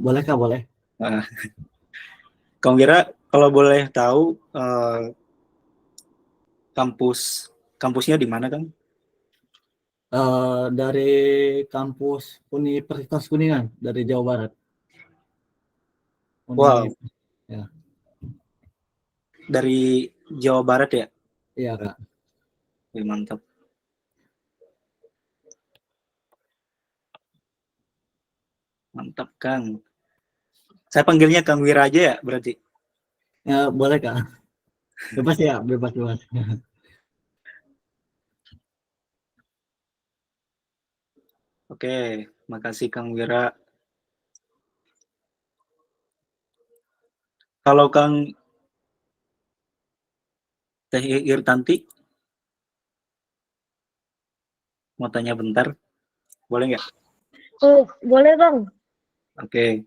Boleh Kak, boleh. Uh, Kang Wira, kalau boleh tahu kampusnya di mana, Kang? Dari kampus Universitas Kuningan dari Jawa Barat. Wow, Ya, dari Jawa Barat ya? iya Kak. Mantap. Mantap, Kang. Saya panggilnya Kang Wira aja ya, berarti? Ya, boleh Kak. Bebas ya, bebas bebas. Oke, makasih Kang Wira. Kalau Kang Teh Irtanti, mau tanya bentar, boleh nggak? Oh, boleh Bang. Oke,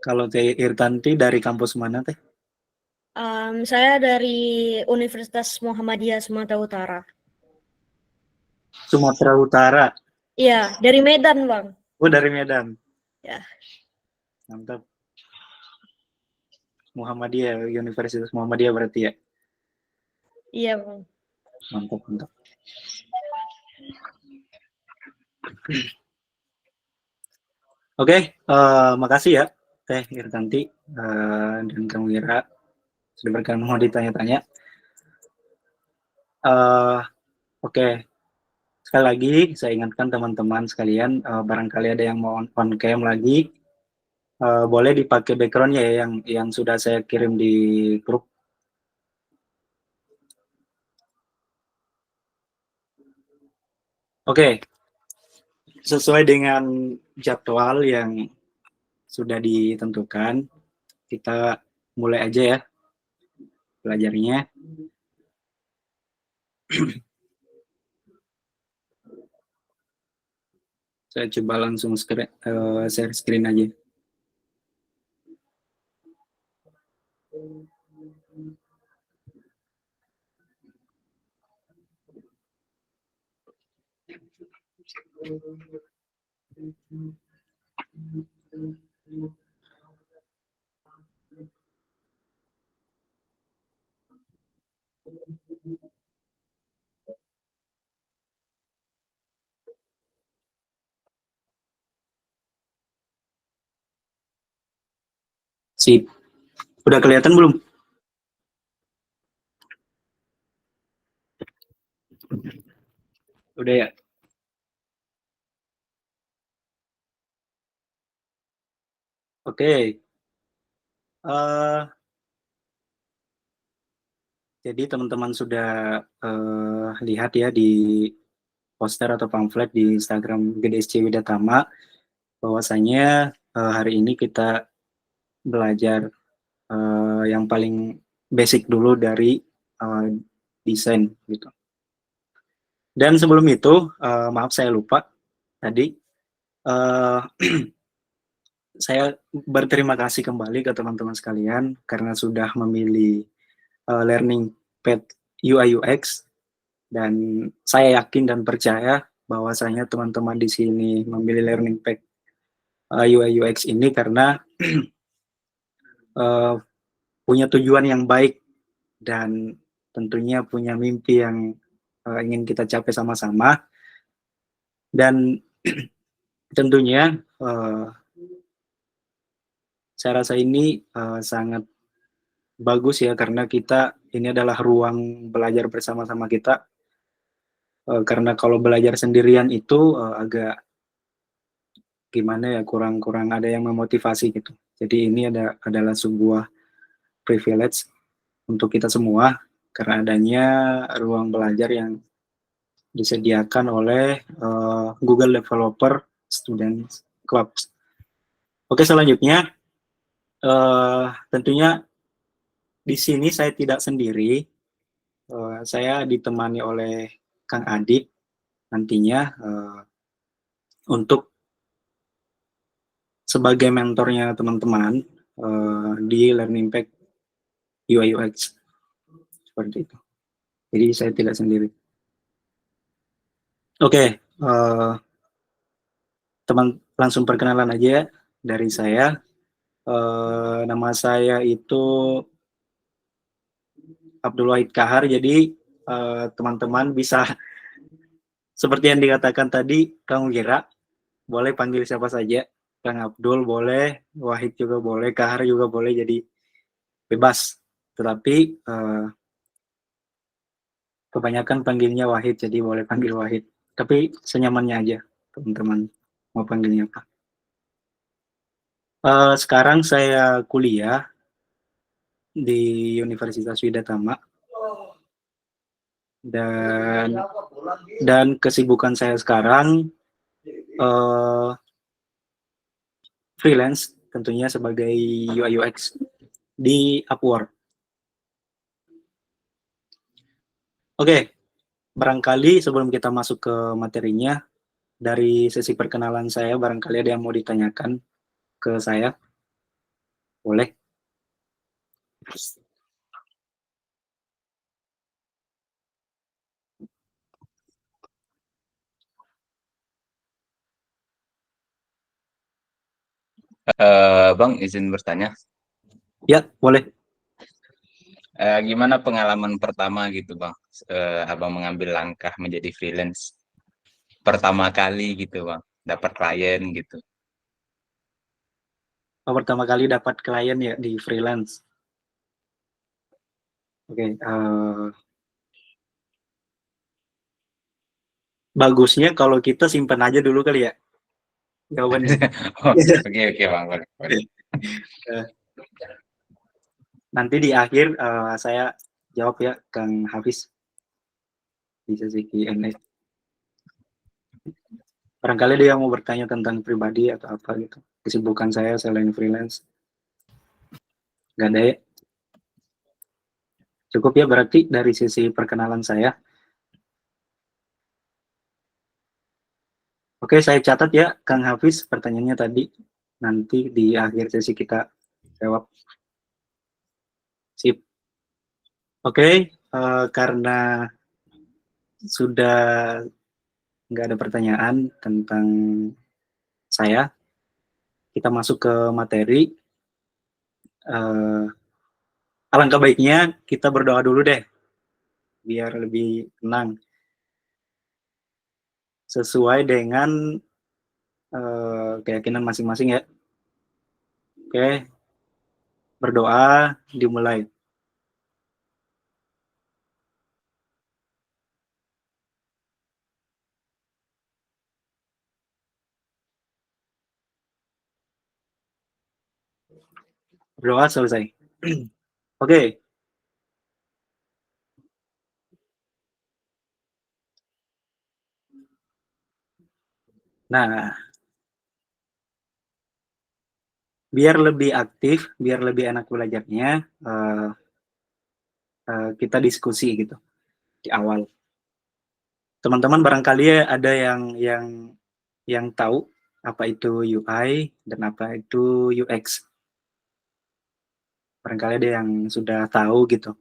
kalau Teh Irtanti dari kampus mana Teh? Saya dari Universitas Muhammadiyah Sumatera Utara. Sumatera Utara. Iya, dari Medan Bang. Oh, dari Medan. Ya. Mantap. Muhammadiyah, Universitas Muhammadiyah berarti ya? Iya Bang. Mantap, mantap. Oke, makasih ya Teh Irtanti dan Kang Wira sudah berkenan mau ditanya-tanya. Oke, sekali lagi saya ingatkan teman-teman sekalian, barangkali ada yang mau on cam lagi, boleh dipakai backgroundnya ya yang sudah saya kirim di grup. Oke, sesuai dengan jadwal yang sudah ditentukan, kita mulai aja ya belajarnya. Saya coba langsung share screen aja. Sip. Udah kelihatan belum? Udah ya? Oke. Jadi teman-teman sudah lihat ya di poster atau pamflet di Instagram GDSC Widatama bahwasanya hari ini kita belajar yang paling basic dulu dari desain gitu. Dan sebelum itu, maaf saya lupa tadi, saya berterima kasih kembali ke teman-teman sekalian karena sudah memilih learning path UI UX, dan saya yakin dan percaya bahwasanya teman-teman di sini memilih learning path UI UX ini karena punya tujuan yang baik dan tentunya punya mimpi yang ingin kita capai sama-sama. Dan tentunya saya rasa ini sangat bagus ya karena kita ini adalah ruang belajar bersama-sama kita. Karena kalau belajar sendirian itu agak gimana ya, kurang ada yang memotivasi gitu. Jadi ini adalah sebuah privilege untuk kita semua karena adanya ruang belajar yang disediakan oleh Google Developer Student Club. Oke, selanjutnya tentunya di sini saya tidak sendiri, saya ditemani oleh Kang Adit nantinya untuk sebagai mentornya teman-teman di Learning Pack UI UX seperti itu. Jadi saya tidak sendiri. Oke, teman langsung perkenalan aja ya. dari saya. Nama saya itu Abdul Wahid Kahar. Jadi teman-teman bisa seperti yang dikatakan tadi, Kang Wira, boleh panggil siapa saja. Kang Abdul boleh, Wahid juga boleh, Kahar juga boleh, jadi bebas. Tetapi kebanyakan panggilnya Wahid, jadi boleh panggil Wahid. Tapi senyamannya aja, teman-teman mau panggilnya apa. Sekarang saya kuliah di Universitas Widyatama, dan kesibukan saya sekarang freelance, tentunya sebagai UI UX di Upwork. Oke, barangkali sebelum kita masuk ke materinya, dari sesi perkenalan saya, barangkali ada yang mau ditanyakan ke saya, boleh? Bang, izin bertanya. Ya, boleh. Gimana pengalaman pertama gitu, Bang? Abang mengambil langkah menjadi freelance pertama kali gitu, Bang. Dapat klien gitu. Pertama kali dapat klien ya di freelance. Oke, bagusnya kalau kita simpan aja dulu kali ya jawabannya. Oke, Bang. Boleh. Nanti di akhir saya jawab ya, Kang Hafiz, di sesi Q&A. Barangkali dia mau bertanya tentang pribadi atau apa gitu. Kesibukan saya selain freelance. Gak ada ya? Cukup ya berarti dari sisi perkenalan saya. Oke, saya catat ya, Kang Hafiz, pertanyaannya tadi. Nanti di akhir sesi kita jawab. Sip. Oke, karena sudah nggak ada pertanyaan tentang saya, kita masuk ke materi. Alangkah baiknya kita berdoa dulu deh, biar lebih tenang. Sesuai dengan keyakinan masing-masing ya. Oke, berdoa dimulai. Berdoa selesai. Oke. Nah, biar lebih aktif, biar lebih enak belajarnya, kita diskusi gitu di awal. Teman-teman barangkali ada yang tahu apa itu UI dan apa itu UX. Barangkali ada yang sudah tahu gitu.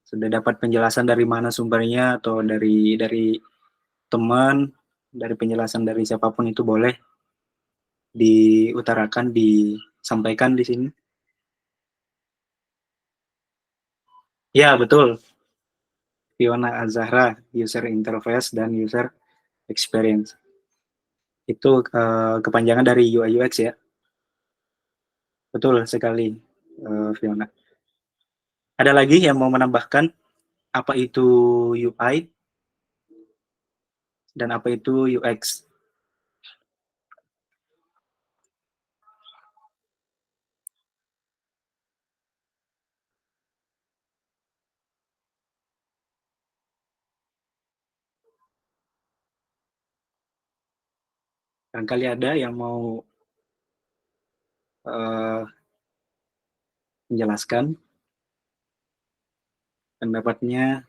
Sudah dapat penjelasan dari mana sumbernya atau dari teman, dari penjelasan dari siapapun itu boleh diutarakan, disampaikan di sini. Ya, betul. Fiona Azahra, user interface dan user experience. Itu kepanjangan dari UI UX ya. Betul sekali, Fiona. Ada lagi yang mau menambahkan apa itu UI dan apa itu UX? Barangkali ada yang mau menjelaskan pendapatnya.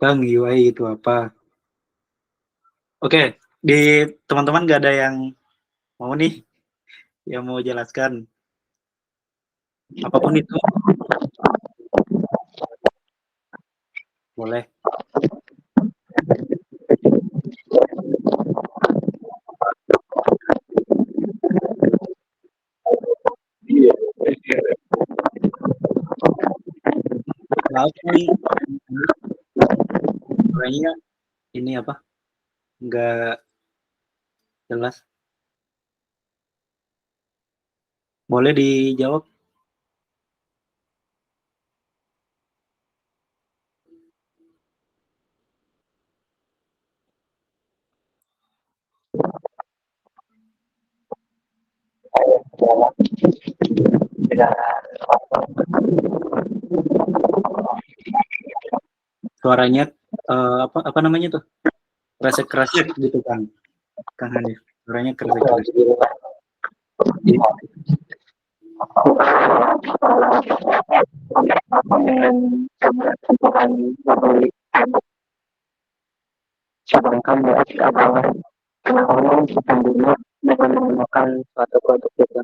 Bang, UI itu apa? Oke, di teman-teman nggak ada yang mau nih, yang mau jelaskan. Apapun itu. Boleh. Maaf nih, kayaknya ini apa? Nggak jelas. Boleh dijawab? Suaranya apa namanya tuh? Kresek-kresek gitu Kang Hanif. Suaranya kresek-kresek. Sedangkan UX adalah orang kita dulu dengan menggunakan suatu produk itu.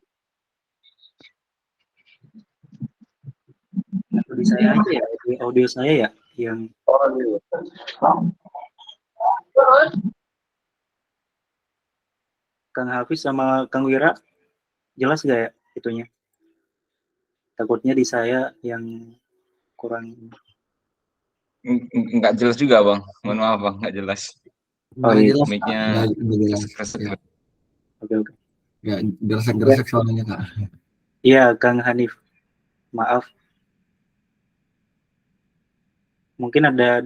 Di saya aja ya, di audio saya ya yang Kang Hafiz sama Kang Wira jelas gak ya itunya? Takutnya di saya yang kurang. Nggak jelas juga bang, mohon maaf bang, nggak jelas. Oh, iya. jelas, Kak. Mic-nya Nggak jelas. kresek. Ya. Oke. Nggak gersek-gersek suaranya, Kak. Iya, Kang Hanif. Maaf. Mungkin ada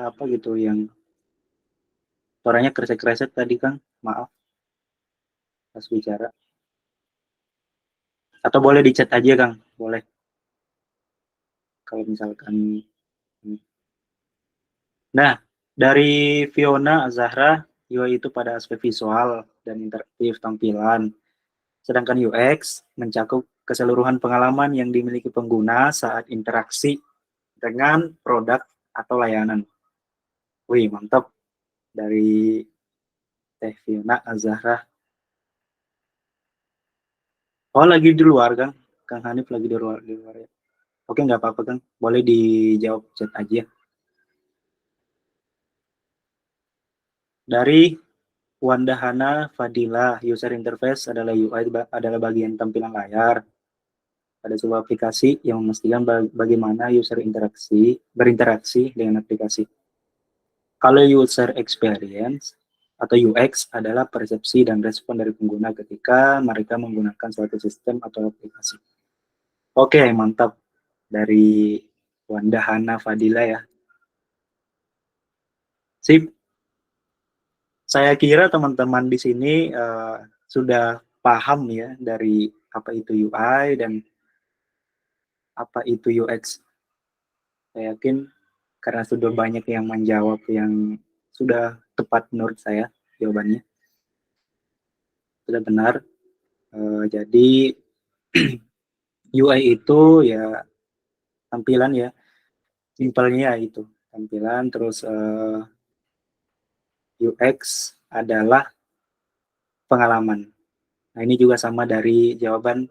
apa gitu yang suaranya kresek-kresek tadi, Kang. Maaf. Pas bicara. Atau boleh di chat aja, Kang. Boleh. Kalau misalkan. Nah, dari Fiona Zahra, UI itu pada aspek visual dan interaktif tampilan. Sedangkan UX mencakup keseluruhan pengalaman yang dimiliki pengguna saat interaksi dengan produk atau layanan. Wih, mantap. Dari Teh Fiona Azahra. Oh, lagi di luar, Kang. Kang Hanif lagi di luar ya. Oke, nggak apa-apa, Kang. Boleh dijawab chat aja. Dari Wandahana Fadila, user interface adalah UI adalah bagian tampilan layar pada sebuah aplikasi yang memastikan bagaimana user berinteraksi dengan aplikasi. Kalau user experience atau UX adalah persepsi dan respon dari pengguna ketika mereka menggunakan suatu sistem atau aplikasi. Oke, mantap. Dari Wandahana Fadila ya. Sip. Saya kira teman-teman di sini sudah paham ya dari apa itu UI dan apa itu UX. Saya yakin karena sudah banyak yang menjawab yang sudah tepat menurut saya jawabannya. Sudah benar. Jadi UI itu ya tampilan ya. Simpelnya itu tampilan, terus UX adalah pengalaman. Nah, ini juga sama dari jawaban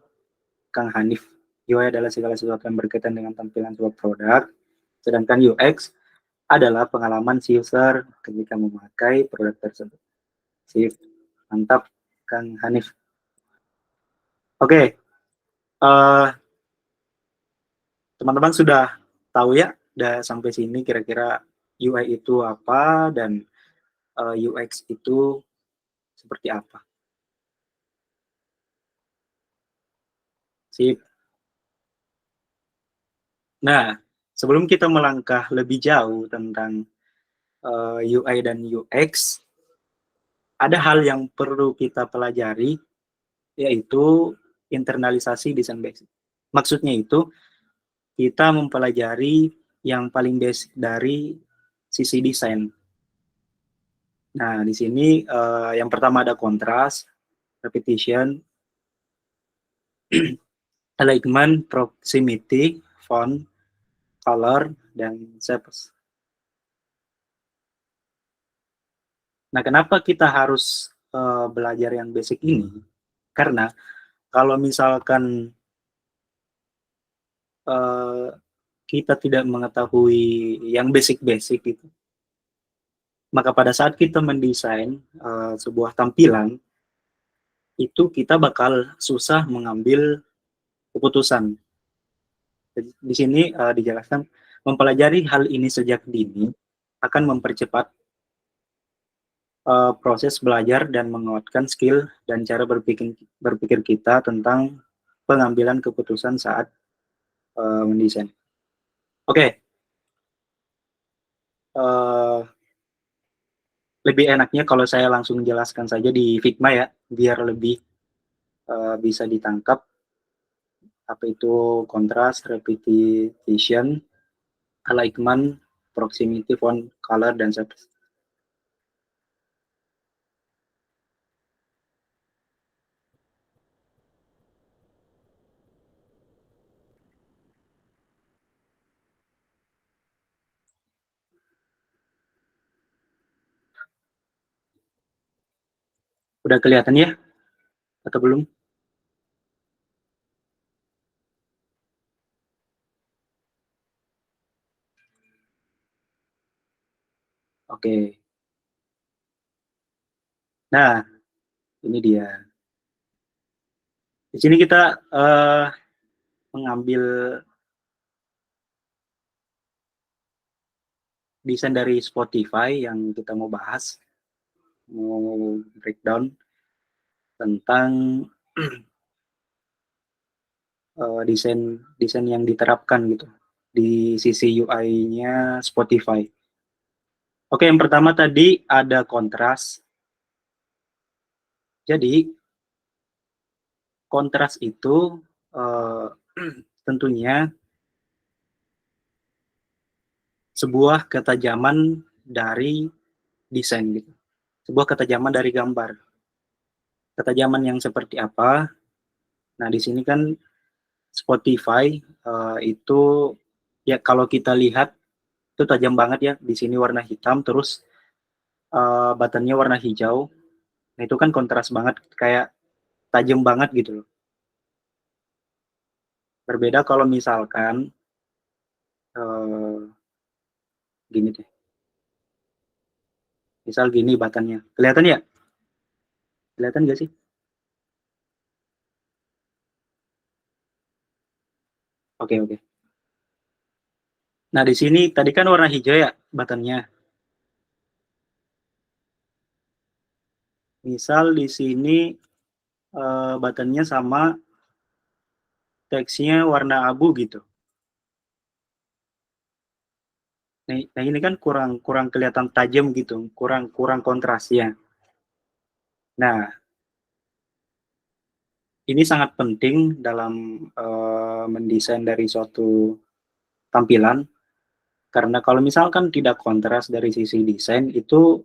Kang Hanif. UI adalah segala sesuatu yang berkaitan dengan tampilan sebuah produk, sedangkan UX adalah pengalaman si user ketika memakai produk tersebut. Sip, mantap Kang Hanif. Oke, teman-teman sudah tahu ya, udah sampai sini kira-kira UI itu apa dan UX itu seperti apa. Sip. Nah, sebelum kita melangkah lebih jauh tentang UI dan UX, ada hal yang perlu kita pelajari, yaitu internalisasi desain basic. Maksudnya itu, kita mempelajari yang paling basic dari sisi desain. Nah, di sini yang pertama ada kontras, repetition, alignment, proximity, font, color, dan shapes. Nah, kenapa kita harus belajar yang basic ini? Karena kalau misalkan kita tidak mengetahui yang basic-basic itu, maka pada saat kita mendesain sebuah tampilan, itu kita bakal susah mengambil keputusan. Di sini dijelaskan mempelajari hal ini sejak dini akan mempercepat proses belajar dan menguatkan skill dan cara berpikir kita tentang pengambilan keputusan saat mendesain. Oke. Lebih enaknya kalau saya langsung jelaskan saja di Figma ya, biar lebih bisa ditangkap apa itu kontras, repetition, alignment, proximity, font, color, dan shape. Udah kelihatan ya? Atau belum? Oke. Nah, ini dia. Di sini kita mengambil desain dari Spotify yang kita mau bahas, mau breakdown tentang desain yang diterapkan gitu di sisi UI-nya Spotify. Oke, yang pertama tadi ada kontras. Jadi kontras itu tentunya sebuah ketajaman dari desain gitu. Sebuah ketajaman dari gambar. Ketajaman yang seperti apa? Nah, di sini kan Spotify itu ya kalau kita lihat itu tajam banget ya. Di sini warna hitam terus buttonnya warna hijau. Nah, itu kan kontras banget, kayak tajam banget gitu loh. Berbeda kalau misalkan gini deh. Misal gini buttonnya. Kelihatan ya? Kelihatan nggak sih? Oke, oke. Nah, di sini tadi kan warna hijau ya buttonnya. Misal di sini buttonnya sama teksnya warna abu gitu. Nah, ini kan kurang kelihatan tajam gitu, kurang kontrasnya. Nah, ini sangat penting dalam mendesain dari suatu tampilan, karena kalau misalkan tidak kontras dari sisi desain itu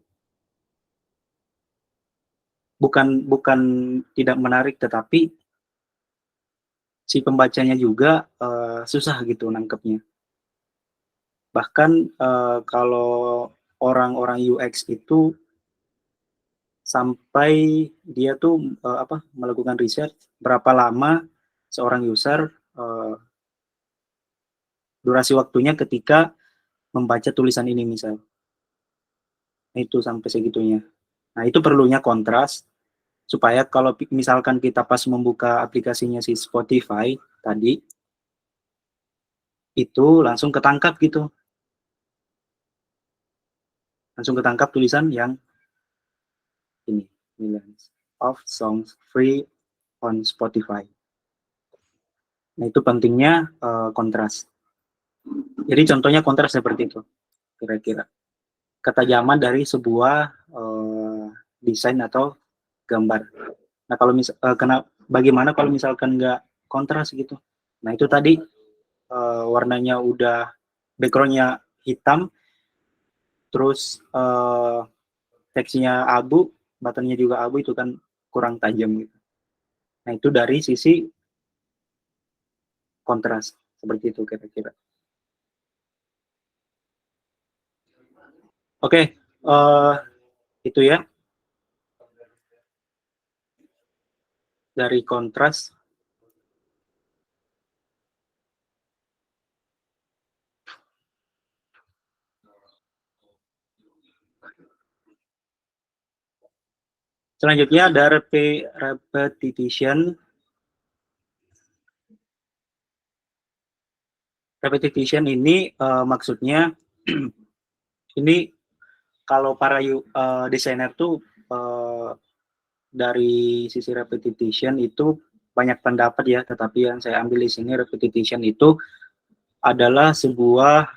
bukan tidak menarik, tetapi si pembacanya juga susah gitu nangkepnya. Bahkan kalau orang-orang UX itu sampai dia tuh melakukan riset berapa lama seorang user durasi waktunya ketika membaca tulisan ini misal. Itu sampai segitunya. Nah, itu perlunya kontras supaya kalau misalkan kita pas membuka aplikasinya si Spotify tadi itu langsung ketangkap gitu. Langsung ketangkap tulisan yang ini, millions of songs free on Spotify. Nah, itu pentingnya kontras. Jadi contohnya kontras seperti itu, kira-kira. Ketajaman dari sebuah desain atau gambar. Nah, kalau bagaimana kalau misalkan nggak kontras gitu? Nah, itu tadi warnanya udah backgroundnya hitam, terus teksnya abu, buttonnya juga abu, itu kan kurang tajam gitu. Nah, itu dari sisi kontras, seperti itu kira-kira. Oke, itu ya. Dari kontras. Selanjutnya ada repetition. repetition ini maksudnya ini kalau para desainer tuh dari sisi repetition itu banyak pendapat ya, tetapi yang saya ambil di sini repetition itu adalah sebuah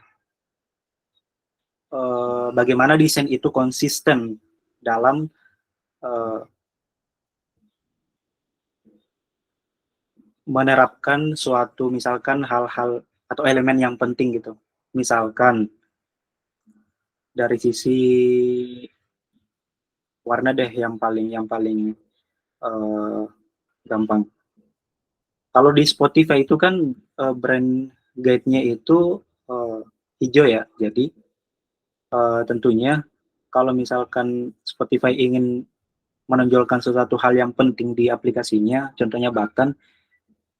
bagaimana desain itu konsisten dalam menerapkan suatu misalkan hal-hal atau elemen yang penting gitu. Misalkan dari sisi warna deh yang paling gampang. Kalau di Spotify itu kan brand guide-nya itu hijau ya. Jadi tentunya kalau misalkan Spotify ingin menonjolkan sesuatu hal yang penting di aplikasinya, contohnya button,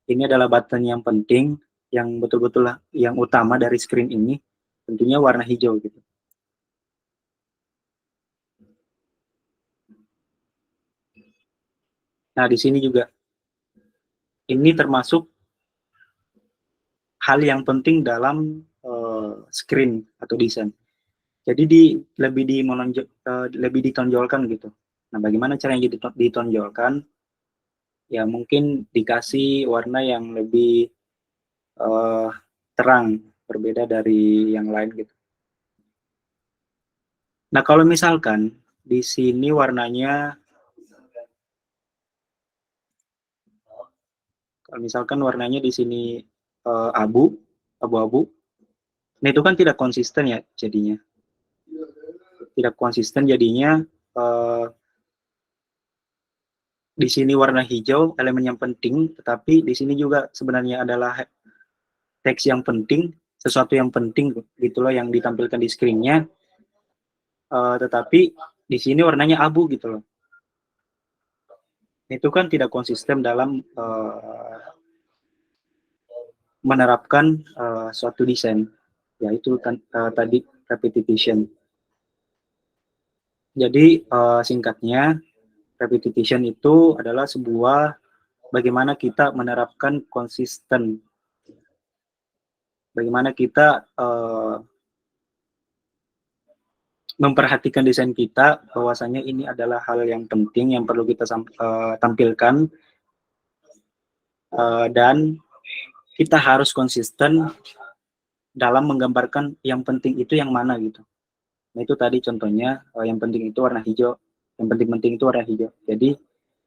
ini adalah button yang penting, yang betul-betul yang utama dari screen ini, tentunya warna hijau gitu. Nah, di sini juga, ini termasuk hal yang penting dalam screen atau desain. Jadi lebih ditonjolkan gitu. Nah, bagaimana caranya ditonjolkan? Ya mungkin dikasih warna yang lebih terang, berbeda dari yang lain gitu. Nah, kalau misalkan di sini warnanya, kalau misalkan warnanya di sini abu-abu, nah itu kan tidak konsisten ya jadinya. Tidak konsisten jadinya di sini warna hijau elemen yang penting, tetapi di sini juga sebenarnya adalah teks yang penting, sesuatu yang penting gitulah yang ditampilkan di screen-nya, tetapi di sini warnanya abu gitu loh. Itu kan tidak konsisten dalam menerapkan suatu desain, yaitu tadi repetition. Jadi singkatnya, repetition itu adalah sebuah bagaimana kita menerapkan konsisten, bagaimana kita memperhatikan desain kita, bahwasanya ini adalah hal yang penting yang perlu kita tampilkan, dan kita harus konsisten dalam menggambarkan yang penting itu yang mana gitu. Nah itu tadi contohnya, yang penting itu warna hijau, yang penting-penting itu warna hijau. Jadi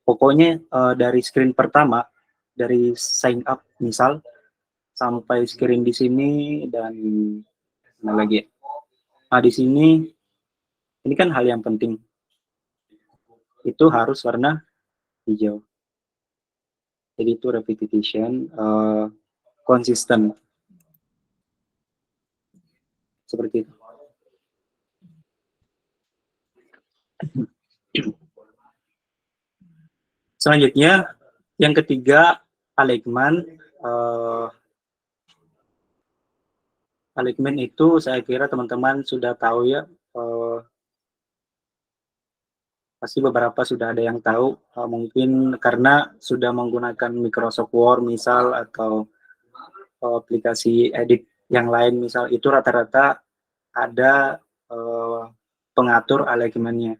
pokoknya dari screen pertama, dari sign up misal, sampai screen di sini dan mana lagi ya? Nah di sini ini kan hal yang penting, itu harus warna hijau. Jadi itu repetition, konsisten, seperti itu. Selanjutnya, yang ketiga, alignment. Alignment itu saya kira teman-teman sudah tahu ya, pasti beberapa sudah ada yang tahu, mungkin karena sudah menggunakan Microsoft Word misal, atau aplikasi edit yang lain misal, itu rata-rata ada pengatur alignment-nya.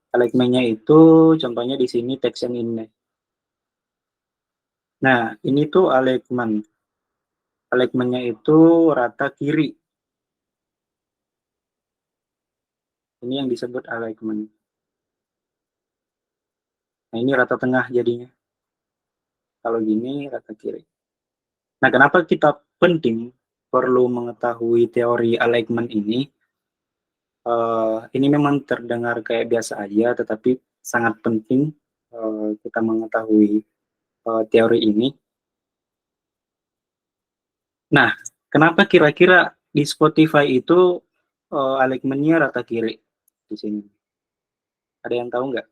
Alignment-nya itu contohnya di sini text yang ini. Nah, ini tuh alignment. Alignment-nya itu rata kiri. Ini yang disebut alignment. Nah, ini rata tengah jadinya. Kalau gini, rata kiri. Nah, kenapa kita penting perlu mengetahui teori alignment ini? Ini memang terdengar kayak biasa aja, tetapi sangat penting kita mengetahui teori ini. Nah, kenapa kira-kira di Spotify itu alignment-nya rata kiri di sini? Ada yang tahu nggak?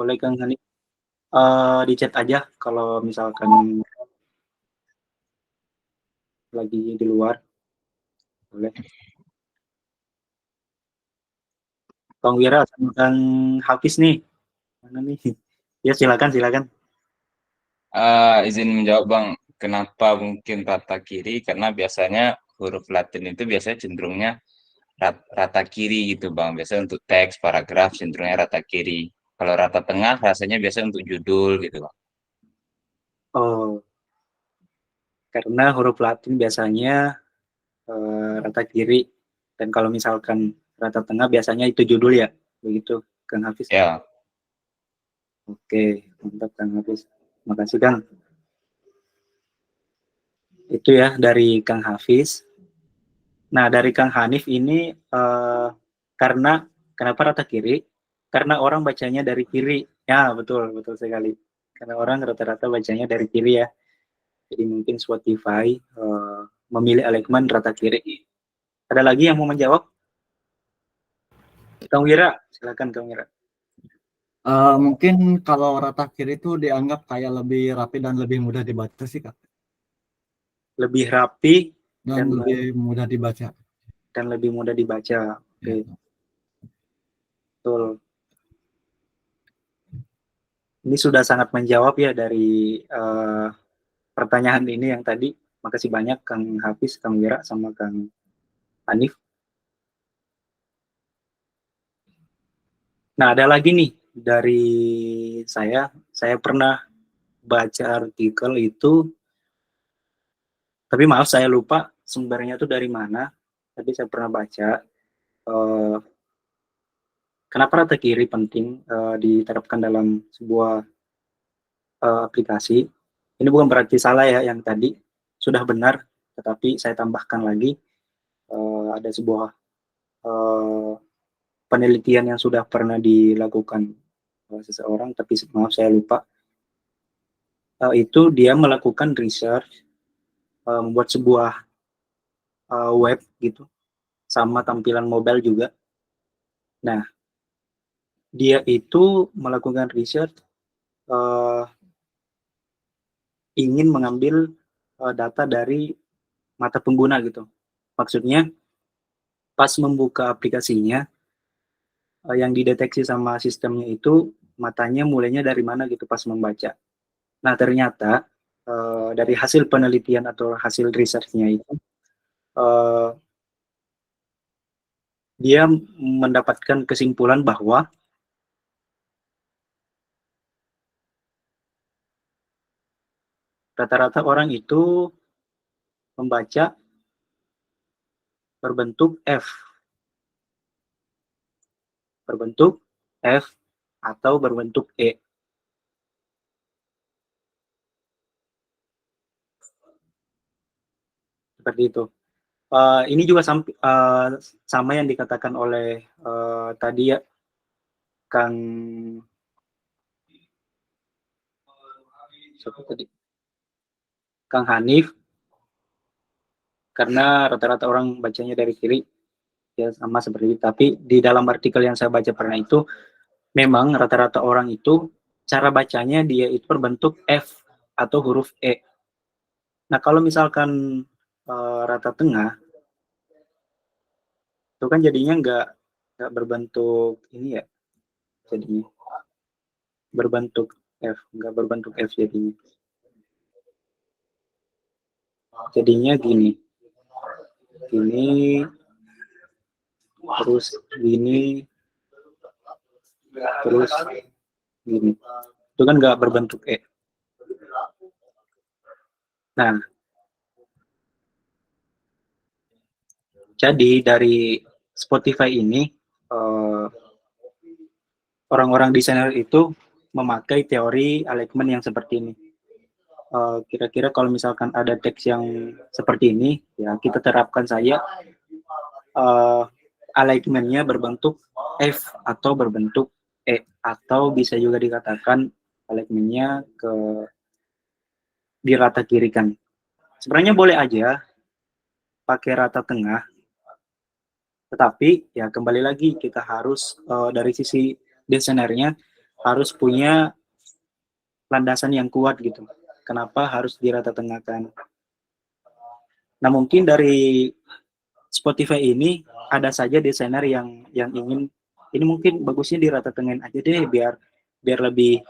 Boleh Kang Hani. Di chat aja kalau misalkan lagi di luar. Boleh. Kang Wira sama Kang Hafiz nih. Mana nih? Ya silakan, silakan. Izin menjawab Bang, kenapa mungkin rata kiri? Karena biasanya huruf Latin itu biasanya cenderungnya rata kiri gitu Bang. Biasanya untuk teks, paragraf cenderungnya rata kiri. Kalau rata tengah rasanya biasanya untuk judul gitu Bang. Oh, karena huruf Latin biasanya rata kiri, dan kalau misalkan rata tengah biasanya itu judul ya, begitu Kang Hafiz. Ya, Oke, mantap Kang Hafiz. Makasih Kang. Itu ya dari Kang Hafiz. Nah, dari Kang Hanif ini karena kenapa rata kiri? Karena orang bacanya dari kiri. Ya, betul, betul sekali. Karena orang rata-rata bacanya dari kiri ya. Jadi mungkin Spotify memilih alignment rata kiri. Ada lagi yang mau menjawab? Kang Wira, silakan Kang Wira. Mungkin kalau rata kiri itu dianggap kayak lebih rapi dan lebih mudah dibaca sih, Kak. Lebih rapi Dan dan lebih mudah dibaca. lebih mudah dibaca. Oke, Ya. betul. Ini sudah sangat menjawab ya dari pertanyaan ini yang tadi. Makasih banyak Kang Hafiz, Kang Wira, sama Kang Hanif. Nah, ada lagi nih dari saya. Saya pernah baca artikel itu, tapi maaf saya lupa sumbernya itu dari mana. Tapi saya pernah baca kenapa rata kiri penting diterapkan dalam sebuah aplikasi. Ini bukan berarti salah ya yang tadi, sudah benar, tetapi saya tambahkan lagi ada sebuah penelitian yang sudah pernah dilakukan seseorang, tapi maaf saya lupa. Itu dia melakukan research, membuat sebuah web gitu, sama tampilan mobile juga. Nah, dia itu melakukan research ingin mengambil data dari mata pengguna gitu. Maksudnya pas membuka aplikasinya, yang dideteksi sama sistemnya itu matanya mulainya dari mana gitu pas membaca. Nah, ternyata dari hasil penelitian atau hasil research-nya itu dia mendapatkan kesimpulan bahwa rata-rata orang itu membaca berbentuk F, atau berbentuk E. Seperti itu. Ini juga sama yang dikatakan oleh tadi ya, Kang Hanif, karena rata-rata orang bacanya dari kiri, ya sama seperti itu. Tapi di dalam artikel yang saya baca pernah itu, memang rata-rata orang itu cara bacanya dia itu berbentuk F atau huruf E. Nah, kalau misalkan rata tengah, itu kan jadinya nggak berbentuk ini ya, jadinya berbentuk F, nggak berbentuk F jadinya. Jadinya gini, terus gini, terus gini. Itu kan nggak berbentuk E. Nah, jadi dari Spotify ini, orang-orang desainer itu memakai teori alignment yang seperti ini. Kira-kira kalau misalkan ada teks yang seperti ini, ya kita terapkan saja alignment-nya berbentuk F atau berbentuk E, atau bisa juga dikatakan alignment-nya di rata kirikan. Sebenarnya boleh aja pakai rata tengah, tetapi ya kembali lagi kita harus dari sisi desainernya harus punya landasan yang kuat gitu. Kenapa harus dirata tengahkan? Nah, mungkin dari Spotify ini ada saja desainer yang ingin ini mungkin bagusnya dirata tengahin aja deh biar biar lebih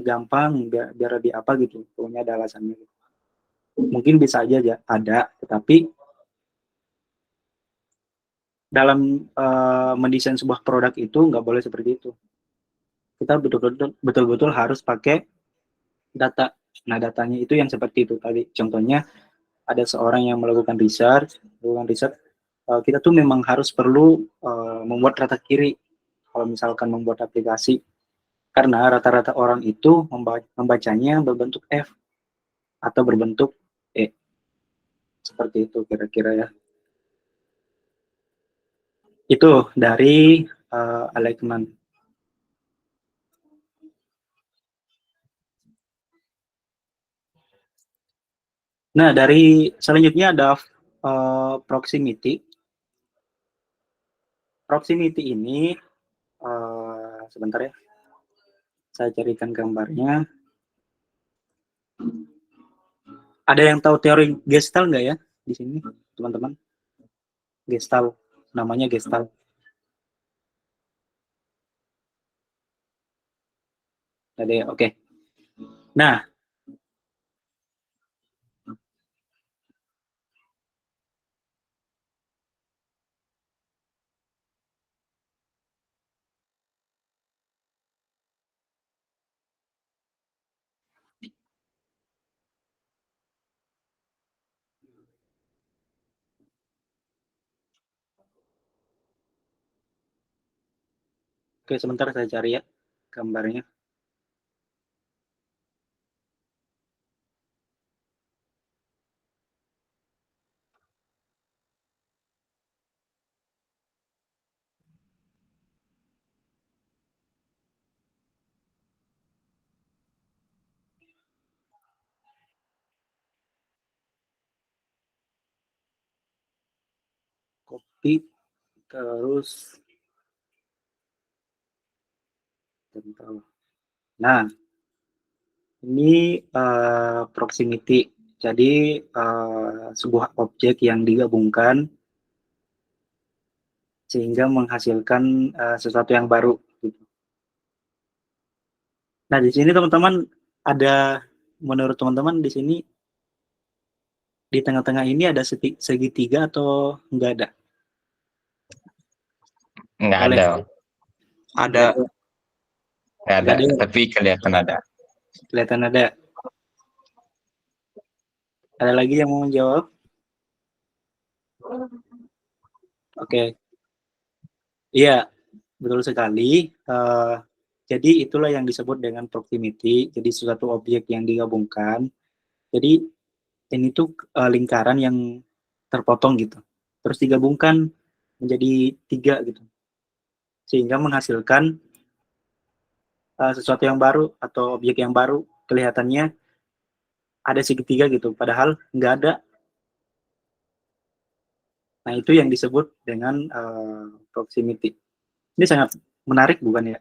gampang, biar lebih apa gitu. Pokoknya ada alasannya. Mungkin bisa aja ada, tetapi dalam mendesain sebuah produk itu nggak boleh seperti itu. Kita betul-betul harus pakai data. Nah, datanya itu yang seperti itu tadi. Contohnya ada seorang yang melakukan riset, kita tuh memang harus perlu membuat rata kiri kalau misalkan membuat aplikasi, karena rata-rata orang itu membacanya berbentuk F atau berbentuk E. Seperti itu kira-kira ya. Itu dari alignment. Nah, dari selanjutnya ada proximity. Proximity ini sebentar ya, saya carikan gambarnya. Ada yang tahu teori Gestalt nggak ya di sini, teman-teman? Gestalt, namanya Gestalt. Jadi, oke. Nah, oke, sebentar saya cari ya gambarnya. Copy, terus tempel. Nah, ini proximity. Jadi sebuah objek yang digabungkan sehingga menghasilkan sesuatu yang baru. Gitu. Nah, di sini teman-teman ada, menurut teman-teman di sini di tengah-tengah ini ada segitiga atau enggak ada? Nggak Boleh. ada, Ada. nggak ada, Nggak ada. tapi kelihatan ada. Kelihatan ada. Ada lagi yang mau menjawab? Oke. Iya, betul sekali. Jadi itulah yang disebut dengan proximity. Jadi suatu objek yang digabungkan. Jadi ini tuh lingkaran yang terpotong gitu. Terus digabungkan menjadi 3 gitu. Sehingga menghasilkan sesuatu yang baru atau objek yang baru. Kelihatannya ada segitiga gitu, padahal nggak ada. Nah, itu yang disebut dengan proximity. Ini sangat menarik bukan ya?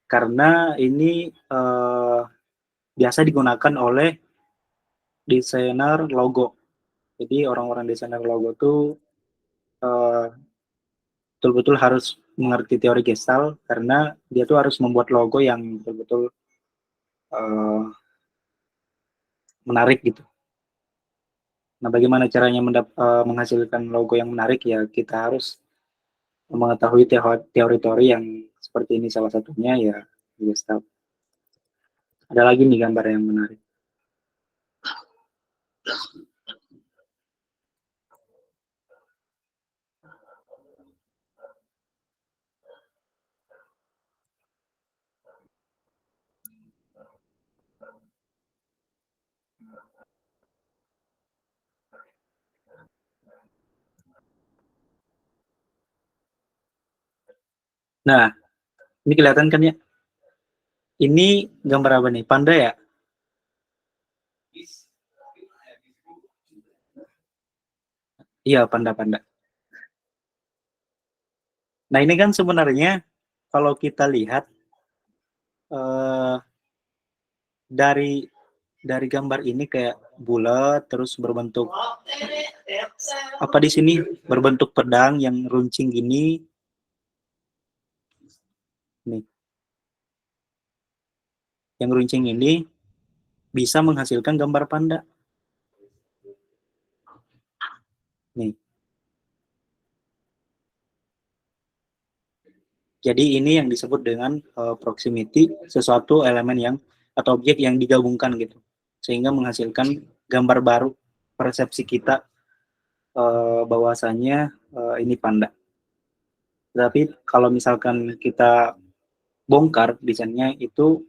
Karena ini biasa digunakan oleh desainer logo. Jadi orang-orang desainer logo tuh betul-betul harus mengerti teori Gestalt karena dia tuh harus membuat logo yang betul-betul menarik gitu. Nah, bagaimana caranya menghasilkan logo yang menarik ya kita harus mengetahui teori-teori yang seperti ini, salah satunya ya Gestalt. Ada lagi nih gambar yang menarik. Nah, ini kelihatan kan ya? Ini gambar apa nih? Panda ya? Iya, panda-panda. Nah, ini kan sebenarnya kalau kita lihat eh, dari gambar ini kayak bulat terus berbentuk apa di sini berbentuk pedang yang runcing gini nih. Yang runcing ini bisa menghasilkan gambar panda. Nih. Jadi ini yang disebut dengan proximity, sesuatu elemen yang atau objek yang digabungkan gitu, sehingga menghasilkan gambar baru persepsi kita bahwasanya ini panda. Tapi kalau misalkan kita bongkar desainnya itu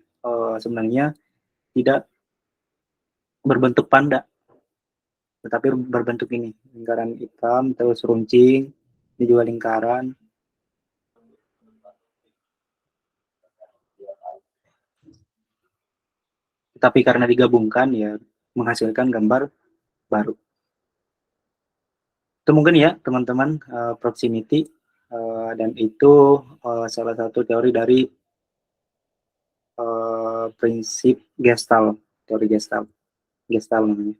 sebenarnya tidak berbentuk panda, tetapi berbentuk ini, lingkaran hitam terus runcing, ini juga lingkaran. Tapi karena digabungkan ya menghasilkan gambar baru. Itu mungkin ya teman-teman proximity dan itu salah satu teori dari prinsip Gestalt, teori Gestalt namanya.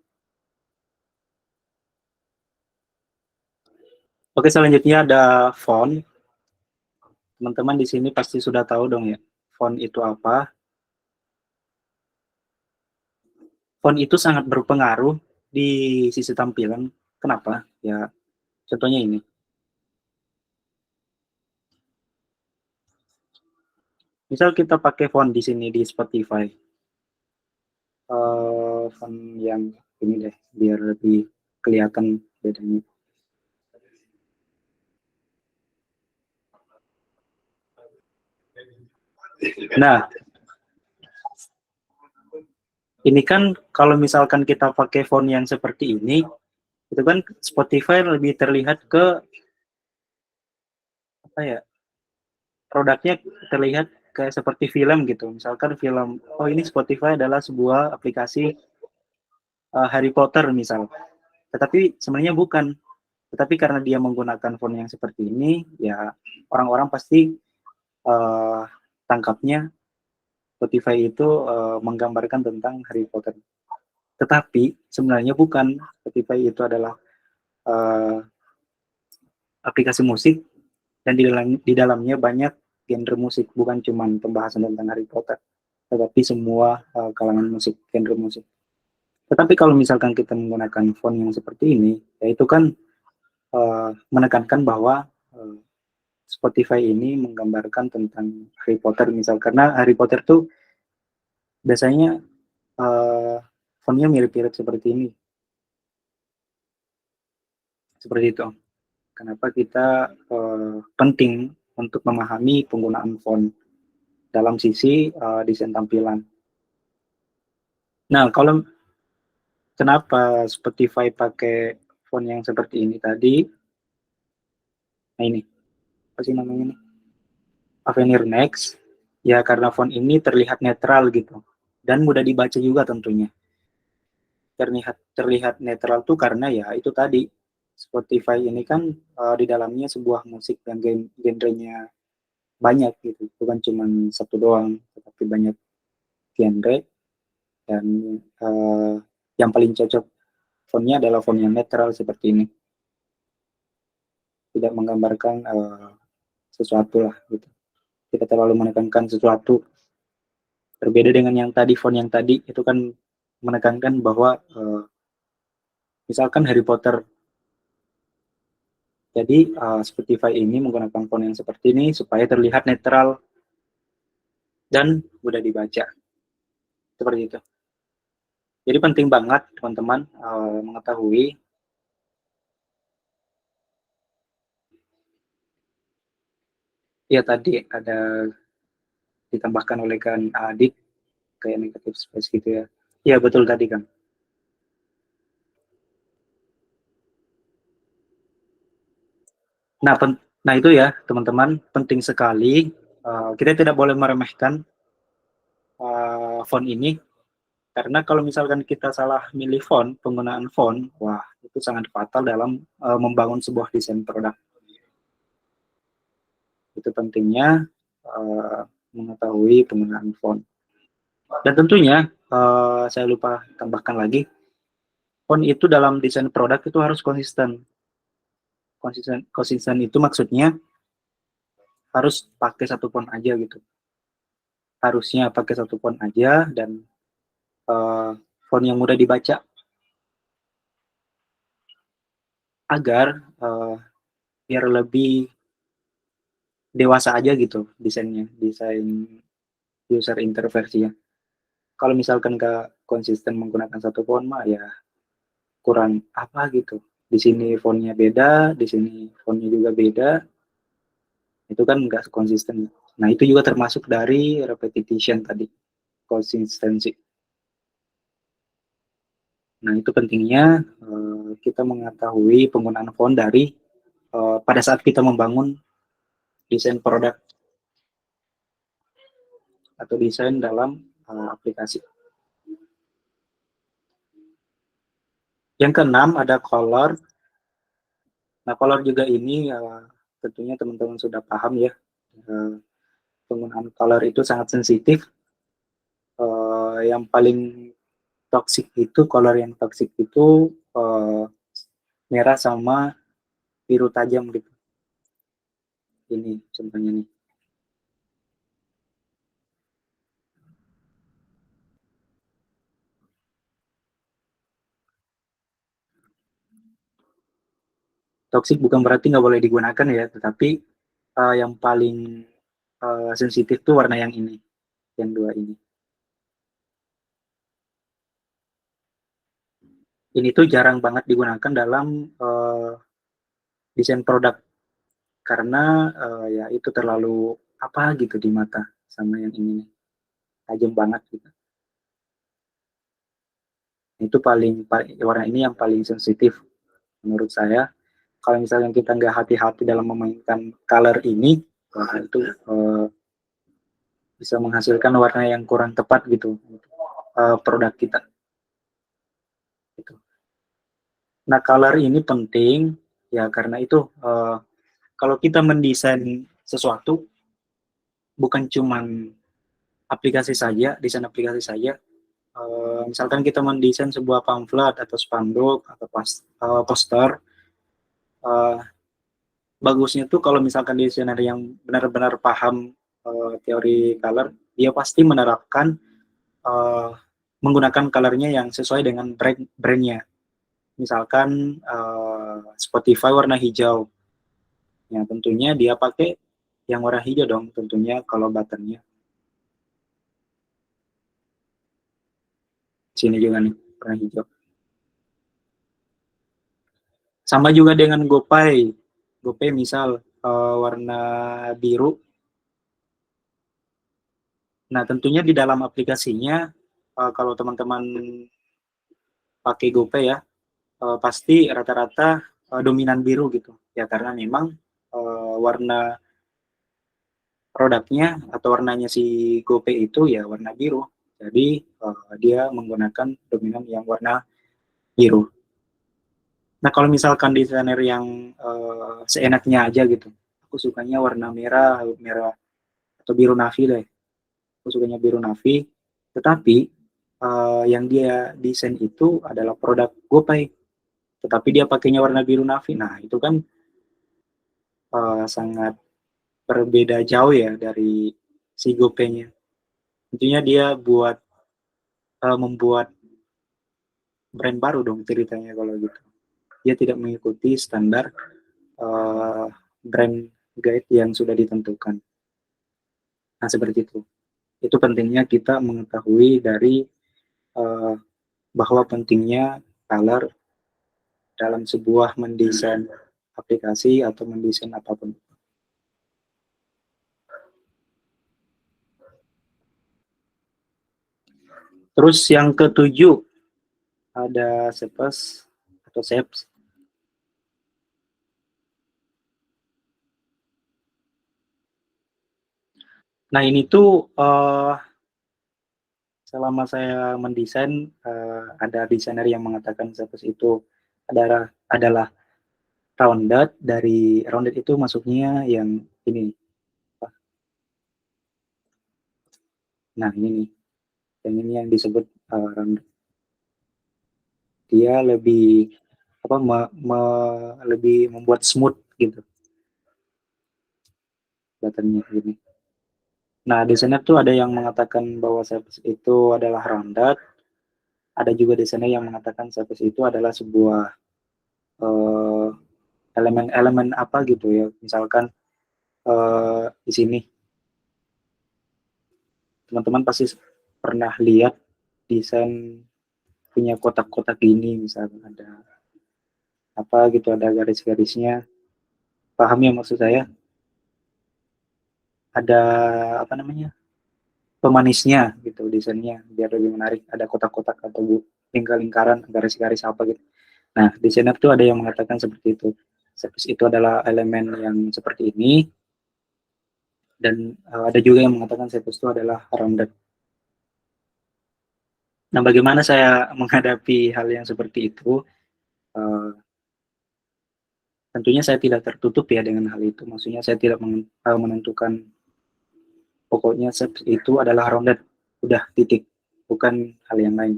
Oke, selanjutnya ada font. Teman-teman di sini pasti sudah tahu dong ya, font itu apa. Font itu sangat berpengaruh di sisi tampilan. Kenapa? Ya, contohnya ini. Misal kita pakai font di sini di Spotify. Font yang ini deh, biar lebih kelihatan bedanya. Nah, ini kan kalau misalkan kita pakai font yang seperti ini, itu kan Spotify lebih terlihat ke apa ya? Produknya terlihat kayak seperti film gitu. Misalkan film, oh ini Spotify adalah sebuah aplikasi Harry Potter misal. Tetapi sebenarnya bukan. Tetapi karena dia menggunakan font yang seperti ini, ya orang-orang pasti tangkapnya Spotify itu menggambarkan tentang Harry Potter. Tetapi sebenarnya bukan. Spotify itu adalah aplikasi musik dan di dalamnya banyak genre musik, bukan cuma pembahasan tentang Harry Potter, tetapi semua kalangan musik, genre musik. Tetapi kalau misalkan kita menggunakan font yang seperti ini, yaitu kan menekankan bahwa Spotify ini menggambarkan tentang Harry Potter misal, karena Harry Potter tuh biasanya fontnya mirip-mirip seperti ini. Seperti itu. Kenapa kita penting untuk memahami penggunaan font dalam sisi desain tampilan. Nah, kalau kenapa Spotify pakai font yang seperti ini tadi? Nah ini, apa sih namanya ini? Avenir Next. Ya karena font ini terlihat netral gitu dan mudah dibaca juga tentunya. Terlihat netral tuh karena ya itu tadi Spotify ini kan di dalamnya sebuah musik yang genrenya banyak gitu, bukan cuma satu doang, tetapi banyak genre dan yang paling cocok fontnya adalah font yang netral seperti ini, tidak menggambarkan sesuatu lah gitu, tidak terlalu menekankan sesuatu. Berbeda dengan yang tadi, font yang tadi itu kan menekankan bahwa misalkan Harry Potter. Jadi Spotify ini menggunakan font yang seperti ini supaya terlihat netral dan mudah dibaca. Seperti itu. Jadi penting banget teman-teman mengetahui ya tadi ada ditambahkan oleh kan Adik kayak negative space gitu ya. Iya betul tadi kan. Nah itu ya teman-teman, penting sekali kita tidak boleh meremehkan font ini, karena kalau misalkan kita salah milih font, penggunaan font, wah itu sangat fatal dalam membangun sebuah desain produk. Itu pentingnya mengetahui penggunaan font. Dan tentunya saya lupa tambahkan lagi, font itu dalam desain produk itu harus konsisten. Konsisten itu maksudnya harus pakai satu font aja gitu. Harusnya pakai satu font aja dan font yang mudah dibaca agar biar lebih dewasa aja gitu desainnya, desain user interface-nya. Kalau misalkan nggak konsisten menggunakan satu font mah ya kurang apa gitu. Di sini fontnya beda, di sini fontnya juga beda, itu kan nggak konsisten. Nah itu juga termasuk dari repetition tadi, konsistensi. Nah itu pentingnya kita mengetahui penggunaan font dari pada saat kita membangun desain produk atau desain dalam aplikasi. Yang keenam ada color. Nah color juga ini tentunya teman-teman sudah paham ya, penggunaan color itu sangat sensitif. Yang paling toxic itu, color yang toxic itu merah sama biru tajam gitu. Ini contohnya nih. Toxic bukan berarti nggak boleh digunakan ya, tetapi yang paling sensitif tuh warna yang ini, yang dua ini. Ini tuh jarang banget digunakan dalam desain produk karena ya itu terlalu apa gitu di mata sama yang ini nih, tajam banget gitu. Itu paling warna ini yang paling sensitif menurut saya. Kalau misalnya kita nggak hati-hati dalam memainkan color ini, itu bisa menghasilkan warna yang kurang tepat gitu produk kita. Gitu. Nah color ini penting ya karena itu kalau kita mendesain sesuatu bukan cuman aplikasi saja, desain aplikasi saja. Misalkan kita mendesain sebuah pamflet atau spanduk atau poster, bagusnya tuh kalau misalkan desainer yang benar-benar paham teori color, dia pasti menerapkan menggunakan colornya yang sesuai dengan brandnya. Misalkan Spotify warna hijau, ya tentunya dia pakai yang warna hijau dong, tentunya kalau buttonnya. Sini juga nih warna hijau. Sama juga dengan GoPay. GoPay misal warna biru. Nah tentunya di dalam aplikasinya kalau teman-teman pakai GoPay ya pasti rata-rata dominan biru gitu ya karena memang warna produknya atau warnanya si GoPay itu ya warna biru. Jadi dia menggunakan dominan yang warna biru. Nah kalau misalkan desainer yang seenaknya aja gitu, aku sukanya warna merah atau biru navy deh. Aku sukanya biru navy. Tetapi yang dia desain itu adalah produk GoPay. Tetapi dia pakainya warna biru navy. Nah itu kan sangat berbeda jauh ya dari si GoPay-nya. Tentunya dia membuat brand baru dong ceritanya kalau gitu. Dia tidak mengikuti standar brand guide yang sudah ditentukan. Nah seperti itu. Itu pentingnya kita mengetahui dari bahwa pentingnya color dalam sebuah mendesain aplikasi atau mendesain apapun. Terus yang ketujuh ada shapes atau shapes. Nah ini tuh selama saya mendesain ada desainer yang mengatakan shapes itu adalah rounded. Dari rounded itu masuknya yang ini Nah, ini nih, yang ini yang disebut rounded. Dia lebih apa lebih membuat smooth gitu buttonnya gini. Nah, desainer tuh ada yang mengatakan bahwa Cypress itu adalah rounded, ada juga desainer yang mengatakan Cypress itu adalah sebuah eh, elemen-elemen apa gitu ya. Misalkan di sini teman-teman pasti pernah lihat desain punya kotak-kotak gini, misalkan ada apa gitu, ada garis-garisnya. Paham ya maksud saya? Ada apa namanya? Pemanisnya gitu desainnya biar lebih menarik. Ada kotak-kotak atau lingkar-lingkaran, garis-garis apa gitu. Nah, desainer tuh ada yang mengatakan seperti itu. Surface itu adalah elemen yang seperti ini, dan ada juga yang mengatakan surface itu adalah rounded. Nah, bagaimana saya menghadapi hal yang seperti itu? Eh, Tentunya saya tidak tertutup ya dengan hal itu. Maksudnya saya tidak menentukan pokoknya surface itu adalah rounded. Udah titik, bukan hal yang lain.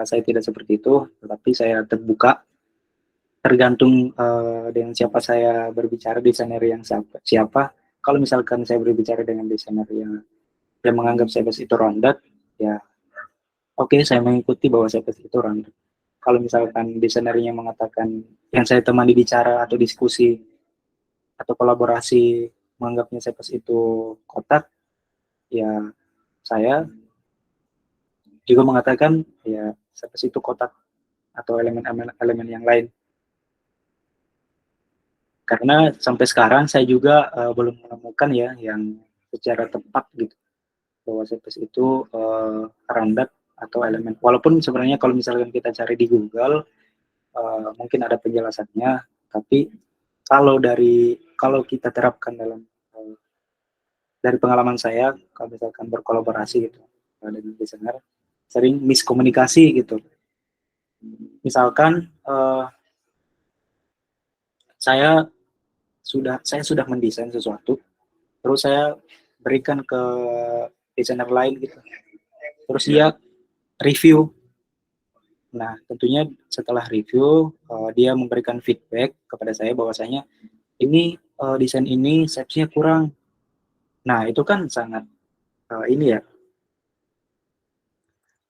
Saya tidak seperti itu, tetapi saya terbuka tergantung dengan siapa saya berbicara, desainer yang siapa. Kalau misalkan saya berbicara dengan desainer yang menganggap Cypress itu rounded, ya oke, saya mengikuti bahwa Cypress itu rounded. Kalau misalkan desainernya mengatakan, yang saya temani bicara atau diskusi atau kolaborasi menganggapnya Cypress itu kotak, ya saya juga mengatakan ya Cypress itu kotak atau elemen-elemen yang lain. Karena sampai sekarang saya juga belum menemukan ya yang secara tepat gitu bahwa Cypress itu rounded atau elemen. Walaupun sebenarnya kalau misalkan kita cari di Google mungkin ada penjelasannya, tapi kalau kita terapkan dalam dari pengalaman saya, kalau misalkan berkolaborasi gitu dengan desainer, sering miskomunikasi gitu. Misalkan saya sudah mendesain sesuatu, terus saya berikan ke desainer lain gitu, terus dia review. Nah, tentunya setelah review dia memberikan feedback kepada saya bahwasanya ini desain ini shape-nya kurang. Nah, itu kan sangat ini ya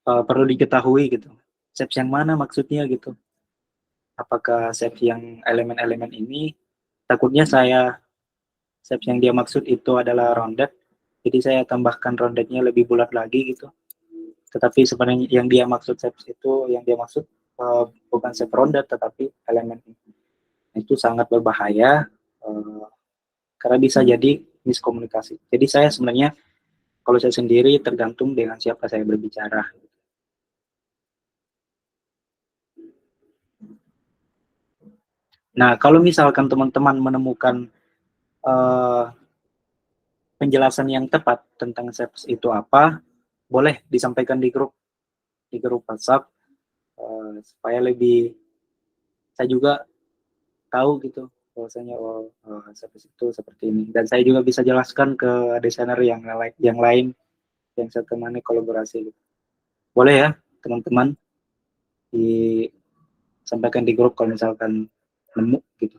perlu diketahui gitu. Shape yang mana maksudnya gitu. Apakah shape yang elemen-elemen ini, takutnya shape yang dia maksud itu adalah rounded, jadi saya tambahkan roundednya lebih bulat lagi gitu. Tetapi sebenarnya yang dia maksud shape itu, yang dia maksud bukan shape rounded tetapi elemen itu sangat berbahaya karena bisa jadi miskomunikasi. Jadi saya sebenarnya kalau saya sendiri tergantung dengan siapa saya berbicara. Nah, kalau misalkan teman-teman menemukan penjelasan yang tepat tentang SEPS itu apa, boleh disampaikan di grup WhatsApp supaya lebih saya juga tahu gitu bahwasanya SEPS itu seperti ini, dan saya juga bisa jelaskan ke desainer yang lain yang saya temani kolaborasi gitu. Boleh ya teman-teman disampaikan di grup kalau misalkan nemu gitu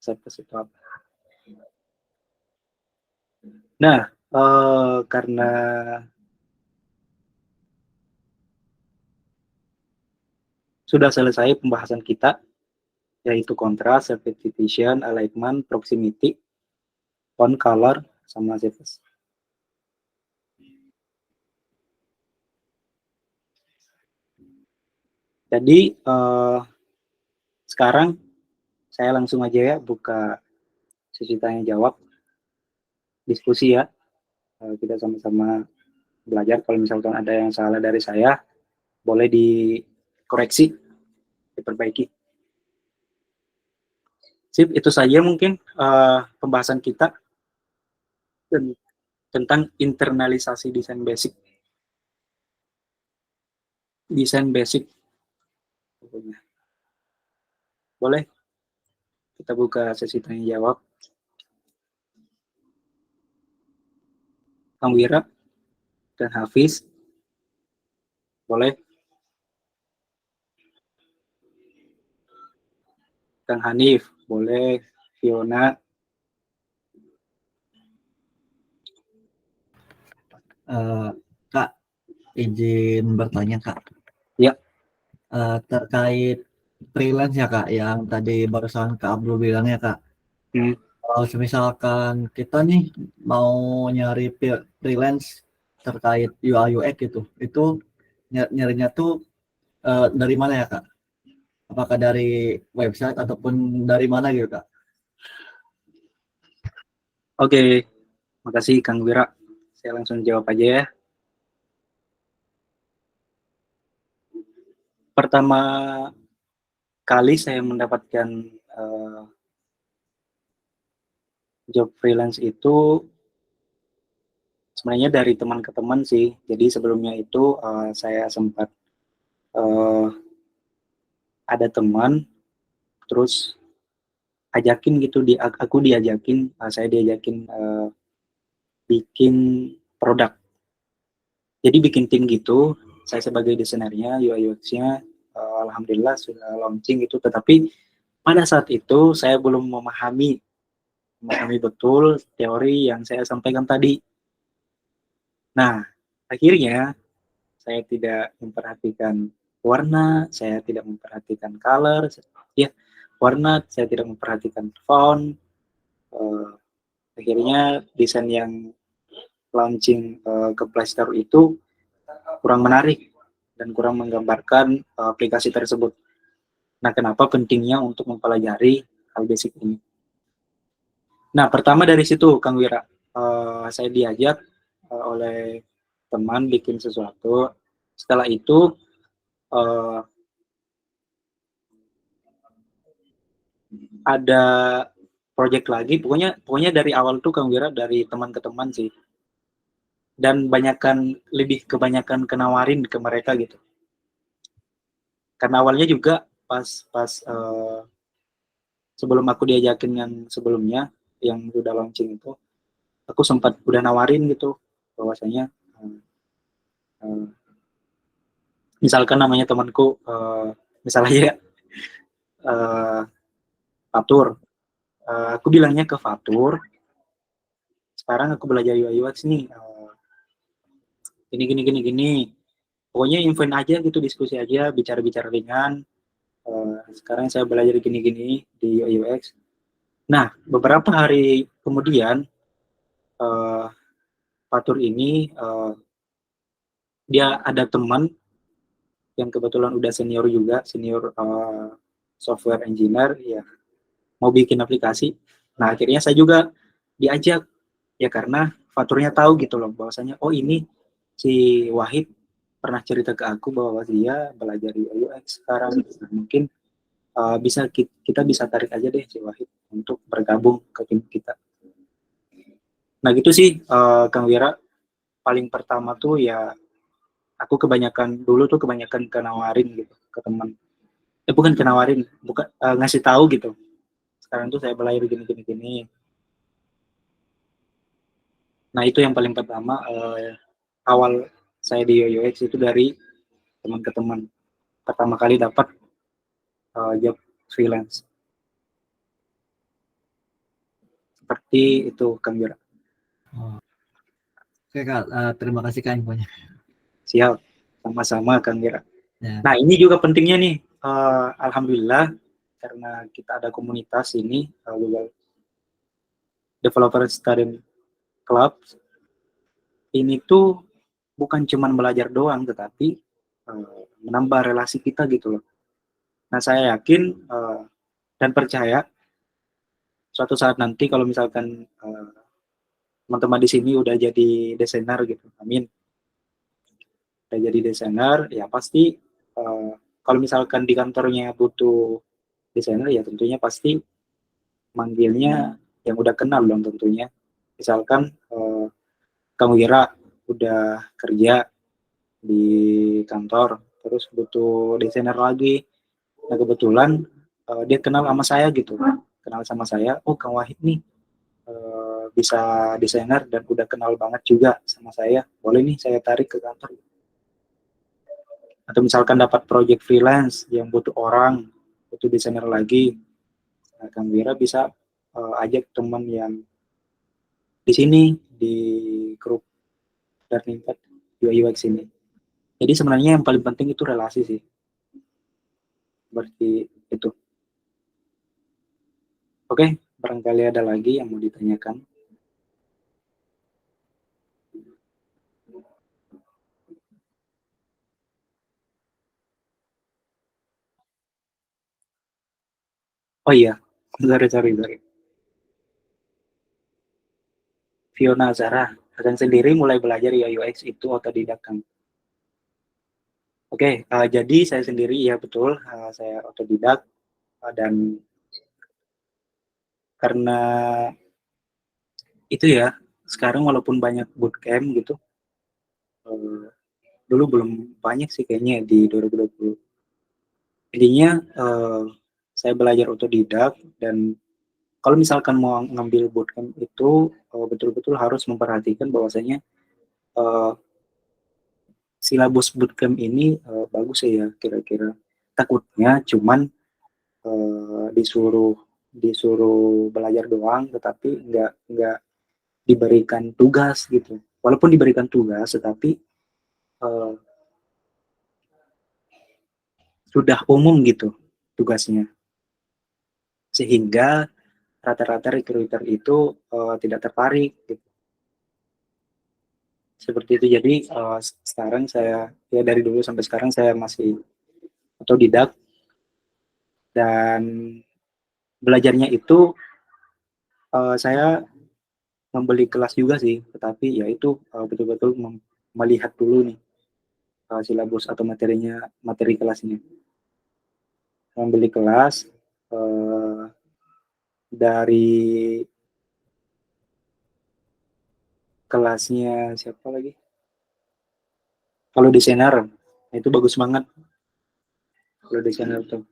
SEPS itu apa. Nah, karena sudah selesai pembahasan kita, yaitu kontras, substitution, alignment, proximity, tone, color, sama surface. Jadi sekarang saya langsung aja ya buka sesi tanya jawab, diskusi ya. Kita sama-sama belajar. Kalau misalkan ada yang salah dari saya, boleh dikoreksi, diperbaiki. Sip, itu saja mungkin pembahasan kita tentang internalisasi desain basic. Desain basic. Boleh kita buka sesi tanya jawab. Kang Wira. Kang Hafiz, boleh. Kang Hanif, boleh. Fiona, Kak, izin bertanya Kak. Ya. Terkait freelance ya Kak, yang tadi barusan Kak Abdul bilang ya Kak. Hmm. Kalau misalkan kita nih mau nyari freelance terkait UI UX gitu, itu nyarinya tuh dari mana ya Kak? Apakah dari website ataupun dari mana gitu Kak? Oke, makasih Kang Wira. Saya langsung jawab aja ya. Pertama kali saya mendapatkan job freelance itu sebenarnya dari teman ke teman sih. Jadi sebelumnya itu saya sempat ada teman, terus ajakin gitu, aku diajakin, saya diajakin bikin produk. Jadi bikin tim gitu, saya sebagai desainernya, UI UX-nya, alhamdulillah sudah launching gitu. Tetapi pada saat itu saya belum memahami betul teori yang saya sampaikan tadi. Nah, akhirnya saya tidak memperhatikan warna, saya tidak memperhatikan color, ya warna, saya tidak memperhatikan font. Akhirnya desain yang launching ke Play Store itu kurang menarik dan kurang menggambarkan aplikasi tersebut. Nah, kenapa pentingnya untuk mempelajari hal basic ini? Nah, pertama dari situ, Kang Wira, saya diajak oleh teman bikin sesuatu. Setelah itu, ada project lagi. Pokoknya dari awal tuh Kang Wira dari teman ke teman sih. Dan kebanyakan kenawarin ke mereka gitu. Karena awalnya juga pas sebelum aku diajakin yang sebelumnya, yang udah launching itu, aku sempat udah nawarin gitu, bahwasanya misalkan namanya temanku, misalnya Fatur, aku bilangnya ke Fatur, sekarang aku belajar UI UX nih, gini, pokoknya infoin aja gitu, diskusi aja, bicara-bicara ringan, sekarang saya belajar gini-gini di UI UX. Nah, beberapa hari kemudian, Fatur ini, dia ada teman yang kebetulan udah senior juga, senior software engineer, ya mau bikin aplikasi. Nah, akhirnya saya juga diajak, ya karena Faturnya tahu gitu loh, bahwasanya, oh ini si Wahid pernah cerita ke aku bahwa dia belajar UI UX sekarang. Nah, mungkin kita bisa tarik aja deh si Wahid untuk bergabung ke tim kita. Nah gitu sih, Kang Wira, paling pertama tuh ya aku dulu tuh kebanyakan kenawarin gitu ke teman. Bukan kenawarin, bukan ngasih tahu gitu. Sekarang tuh saya belajar gini. Nah itu yang paling pertama, awal saya di UX itu dari teman ke teman. Pertama kali dapat job freelance. Seperti itu, Kang Wira. Oke Kak, terima kasih Kak infonya. Siap, sama-sama Kang Wira. Ya. Nah ini juga pentingnya nih, alhamdulillah karena kita ada komunitas ini, Google Developer Student Club, ini tuh bukan cuma belajar doang, tetapi menambah relasi kita gitu loh. Nah saya yakin dan percaya suatu saat nanti kalau misalkan teman-teman di sini udah jadi desainer gitu, amin. Udah jadi desainer, ya pasti kalau misalkan di kantornya butuh desainer, ya tentunya pasti manggilnya yang udah kenal dong tentunya. Misalkan kamu kira udah kerja di kantor, terus butuh desainer lagi. Nah kebetulan dia kenal sama saya gitu, oh Kang Wahid nih bisa desainer dan udah kenal banget juga sama saya, boleh nih saya tarik ke kantor. Atau misalkan dapat project freelance yang butuh orang, butuh desainer lagi, nah, Kang Wira bisa ajak teman yang di sini di grup Learning Path UI UX ini. Jadi sebenarnya yang paling penting itu relasi sih. Seperti itu. Oke, barangkali ada lagi yang mau ditanyakan. Oh iya, sorry. Fiona Zara, akan sendiri mulai belajar UI UX itu otodidak kan? Oke, jadi saya sendiri ya betul, saya otodidak dan karena itu ya, sekarang walaupun banyak bootcamp gitu, eh, dulu belum banyak sih kayaknya di 2020. Jadinya saya belajar otodidak dan kalau misalkan mau ngambil bootcamp itu betul-betul harus memperhatikan bahwasanya eh, silabus bootcamp ini bagus ya kira-kira. Takutnya cuman disuruh disuruh belajar doang tetapi nggak diberikan tugas gitu. Walaupun diberikan tugas tetapi eh, sudah umum gitu tugasnya. Sehingga rata-rata recruiter itu tidak tertarik gitu. Seperti itu. Jadi sekarang saya ya dari dulu sampai sekarang saya masih otodidak dan belajarnya itu saya membeli kelas juga sih, tetapi ya itu betul-betul melihat dulu nih silabus atau materi kelasnya. Membeli kelas dari kelasnya siapa lagi? Kalau desainer itu bagus banget. Kalau desainer tuh.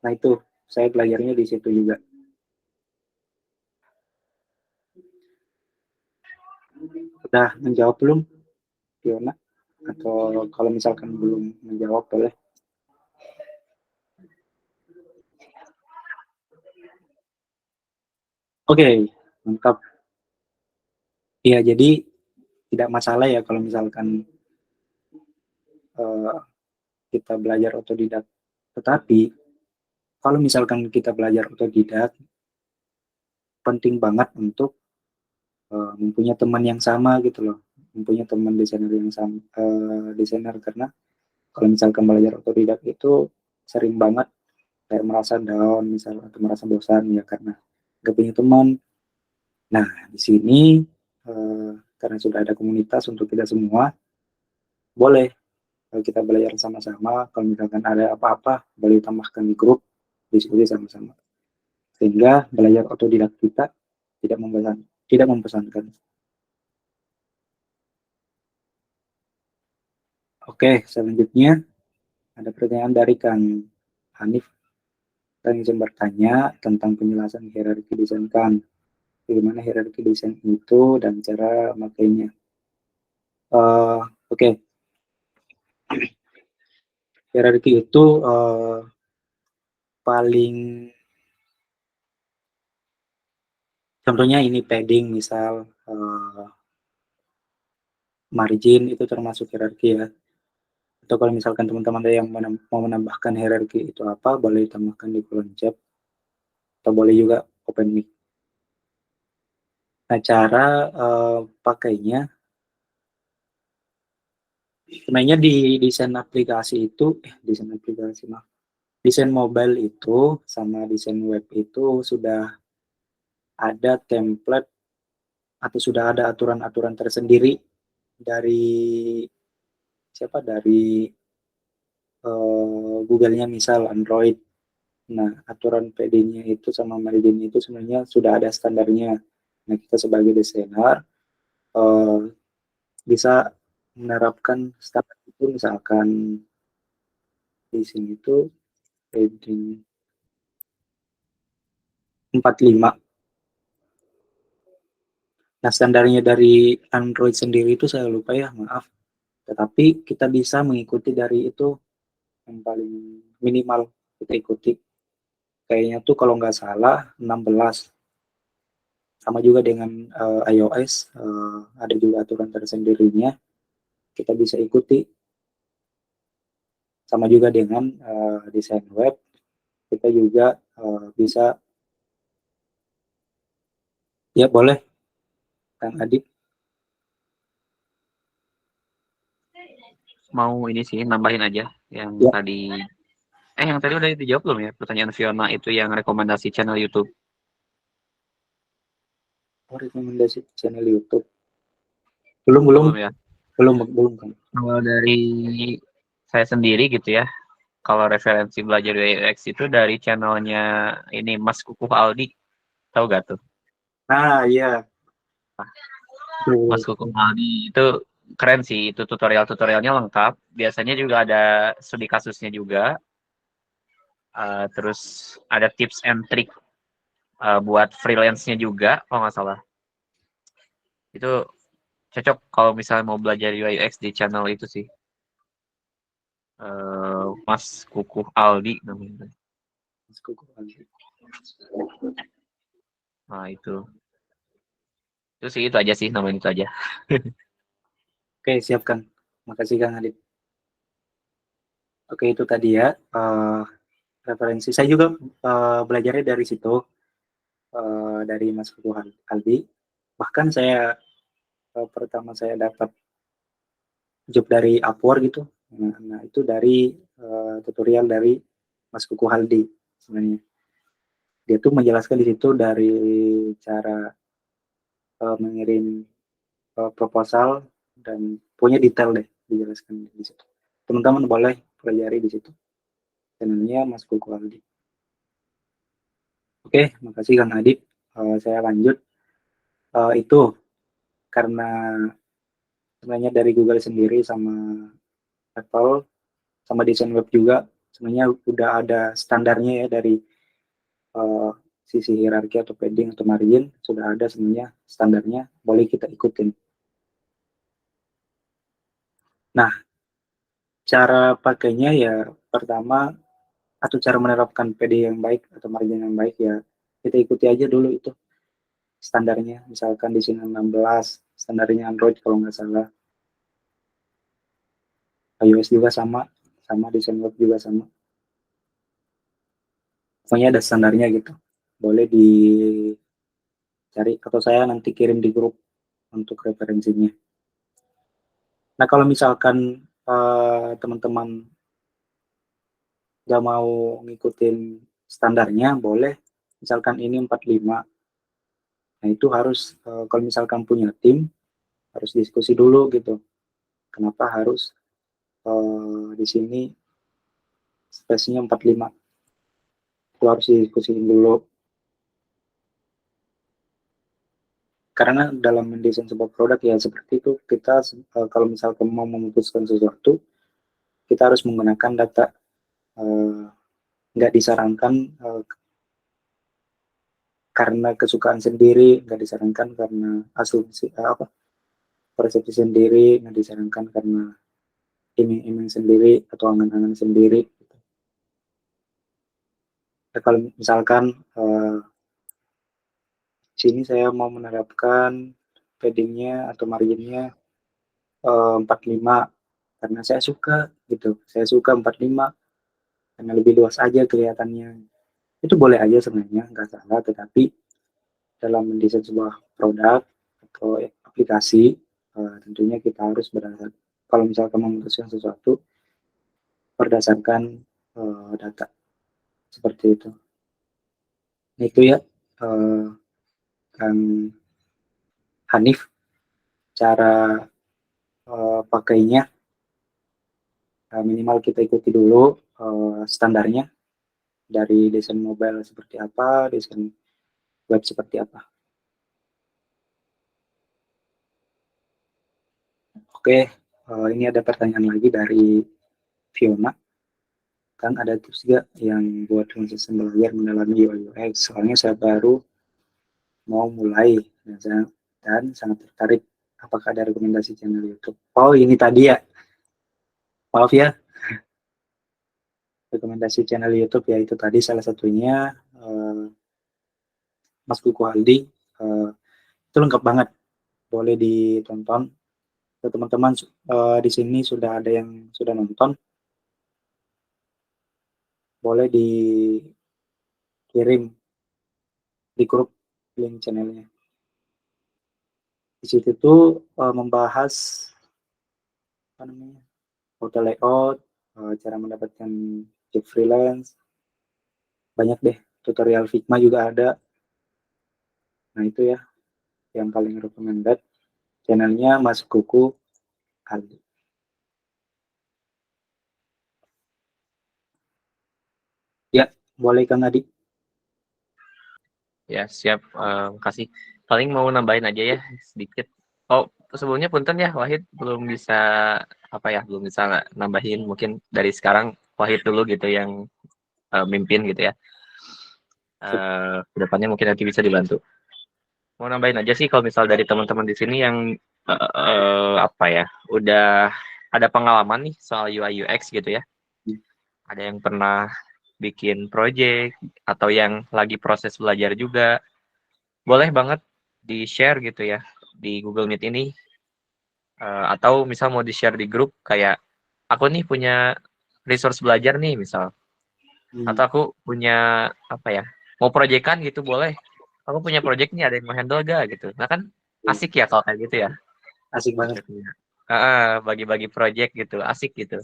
Nah itu saya belajarnya di situ juga. Udah menjawab belum, Fiona? Atau kalau misalkan belum menjawab boleh. Oke, mantap. Ya, jadi tidak masalah ya kalau misalkan kita belajar otodidak. Tetapi kalau misalkan kita belajar otodidak, penting banget untuk mempunyai teman yang sama gitu loh, mempunyai teman desainer yang sama, desainer karena kalau misalkan belajar otodidak itu sering banget kayak merasa down misal atau merasa bosan ya karena gak punya teman. Nah di sini karena sudah ada komunitas untuk kita semua, boleh kita belajar sama-sama. Kalau misalkan ada apa-apa boleh tambahkan di grup, diskusi sama-sama sehingga belajar otodidak kita tidak mempesankan. Oke, selanjutnya ada pertanyaan dari Kang Hanif. Kang izin bertanya tentang penjelasan hierarki desain Kang. Bagaimana hierarki desain itu dan cara makainya. Oke. Hierarki itu paling contohnya ini padding misal margin itu termasuk hierarki ya. Atau kalau misalkan teman-teman ada yang mau menambahkan hierarki itu apa, boleh tambahkan di kolom chat atau boleh juga open mic. Nah, cara pakainya sebenarnya di desain aplikasi itu desain mobile itu sama desain web itu sudah ada template atau sudah ada aturan-aturan tersendiri dari Google-nya misal Android. Nah, aturan PD-nya itu sama margin itu sebenarnya sudah ada standarnya. Nah, kita sebagai desainer bisa menerapkan standar itu misalkan di sini itu padding 45. Nah, standarnya dari Android sendiri itu saya lupa ya, maaf. Tetapi kita bisa mengikuti dari itu yang paling minimal kita ikuti. Kayaknya tuh kalau nggak salah 16. Sama juga dengan iOS, ada juga aturan tersendirinya. Kita bisa ikuti. Sama juga dengan desain web, kita juga bisa, ya boleh, Kang Adit. Mau ini sih nambahin aja yang Ya. tadi. Yang tadi udah dijawab belum ya pertanyaan Fiona itu yang rekomendasi channel YouTube? Oh, rekomendasi channel YouTube. Belum Belum ya. belum kan. Kalau dari saya sendiri gitu ya, kalau referensi belajar UI UX itu dari channelnya ini Mas Kukuh Aldi, tahu gak tuh? Nah, iya. Mas Kukuh Aldi itu keren sih, itu tutorial-tutorialnya lengkap. Biasanya juga ada studi kasusnya juga. Terus ada tips and trick buat freelance-nya juga, kalau nggak salah. Itu cocok kalau misalnya mau belajar UI UX di channel itu sih. Mas Kukuh Aldi namanya. Mas Kukuh Aldi. Nah itu sih, itu aja sih, namanya itu aja. Oke, siapkan. Makasih Kang Adit. Oke, itu tadi ya referensi. Saya juga belajarnya dari situ, dari Mas Kukuh Aldi. Bahkan saya pertama saya dapat job dari Upwork gitu. Nah, itu dari tutorial dari Mas Kukuh Aldi sebenarnya. Dia tuh menjelaskan di situ dari cara mengirim proposal dan punya detail deh dijelaskan di situ. Teman-teman boleh pelajari di situ. Channelnya Mas Kukuh Aldi. Oke, makasih Kang Adit. Saya lanjut. Itu karena sebenarnya dari Google sendiri sama Apple sama desain web juga sebenarnya udah ada standarnya ya dari sisi hierarki atau padding atau margin sudah ada sebenarnya standarnya, boleh kita ikutin. Nah, cara pakainya ya pertama atau cara menerapkan PD yang baik atau margin yang baik ya kita ikuti aja dulu itu standarnya. Misalkan di sini 16, standarnya Android kalau nggak salah. iOS juga sama desain web juga sama. Pokoknya ada standarnya gitu. Boleh dicari atau saya nanti kirim di grup untuk referensinya. Nah, kalau misalkan teman-teman nggak mau ngikutin standarnya, boleh. Misalkan ini 45. Nah, itu harus, kalau misalkan punya tim, harus diskusi dulu gitu. Kenapa harus di sini spesiesnya 45. Itu harus didiskusiin dulu. Karena dalam mendesain sebuah produk ya seperti itu, kita kalau misalkan mau memutuskan sesuatu, kita harus menggunakan data. Nggak disarankan karena kesukaan sendiri, nggak disarankan karena asumsi persepsi sendiri, nggak disarankan karena iming-iming sendiri atau angan-angan sendiri. Gitu. Nah, kalau misalkan sini saya mau menerapkan paddingnya atau marginnya 45 karena saya suka gitu, saya suka 45 karena lebih luas aja kelihatannya. Itu boleh aja sebenarnya, nggak salah, tetapi dalam mendesain sebuah produk atau aplikasi tentunya kita harus berdasarkan, kalau misalkan memutuskan sesuatu berdasarkan data seperti itu. Nah, itu ya Kang Hanif cara pakainya. Minimal kita ikuti dulu standarnya dari desain mobile seperti apa, desain web seperti apa. Oke, ini ada pertanyaan lagi dari Fiona. Kan ada tips juga yang buat konsisten belajar mendalami UI UX. Soalnya saya baru mau mulai. Nah, saya dan sangat tertarik apakah ada rekomendasi channel YouTube. Oh, ini tadi ya. Maaf ya. Rekomendasi channel YouTube ya itu tadi salah satunya Mas Kuku Aldi. Itu lengkap banget. Boleh ditonton. Teman-teman di sini sudah ada yang sudah nonton. Boleh dikirim di grup link channelnya. Di situ tuh membahas apa namanya, hotel layout, cara mendapatkan job freelance, banyak deh, tutorial Figma juga ada. Nah itu ya yang paling recommended, channelnya Mas Kuku Aldi. Ya, boleh Kang Adi. Ya, siap. Kasih. Paling mau nambahin aja ya sedikit. Oh, sebelumnya punten ya Wahid belum bisa apa ya, belum bisa nambahin, mungkin dari sekarang Wahid dulu gitu yang mimpin gitu ya. Kedepannya mungkin nanti bisa dibantu. Mau nambahin aja sih kalau misal dari teman-teman di sini yang apa ya, udah ada pengalaman nih soal UI UX gitu ya. Ada yang pernah bikin project atau yang lagi proses belajar juga, boleh banget di-share gitu ya di Google Meet ini. Atau misal mau di-share di grup kayak aku nih punya resource belajar nih misal, atau aku punya apa ya, mau proyekan gitu, boleh aku punya project nih, ada yang mau handle gak gitu. Nah kan asik ya kalau kayak gitu ya. Asik banget. Bagi-bagi project gitu asik gitu.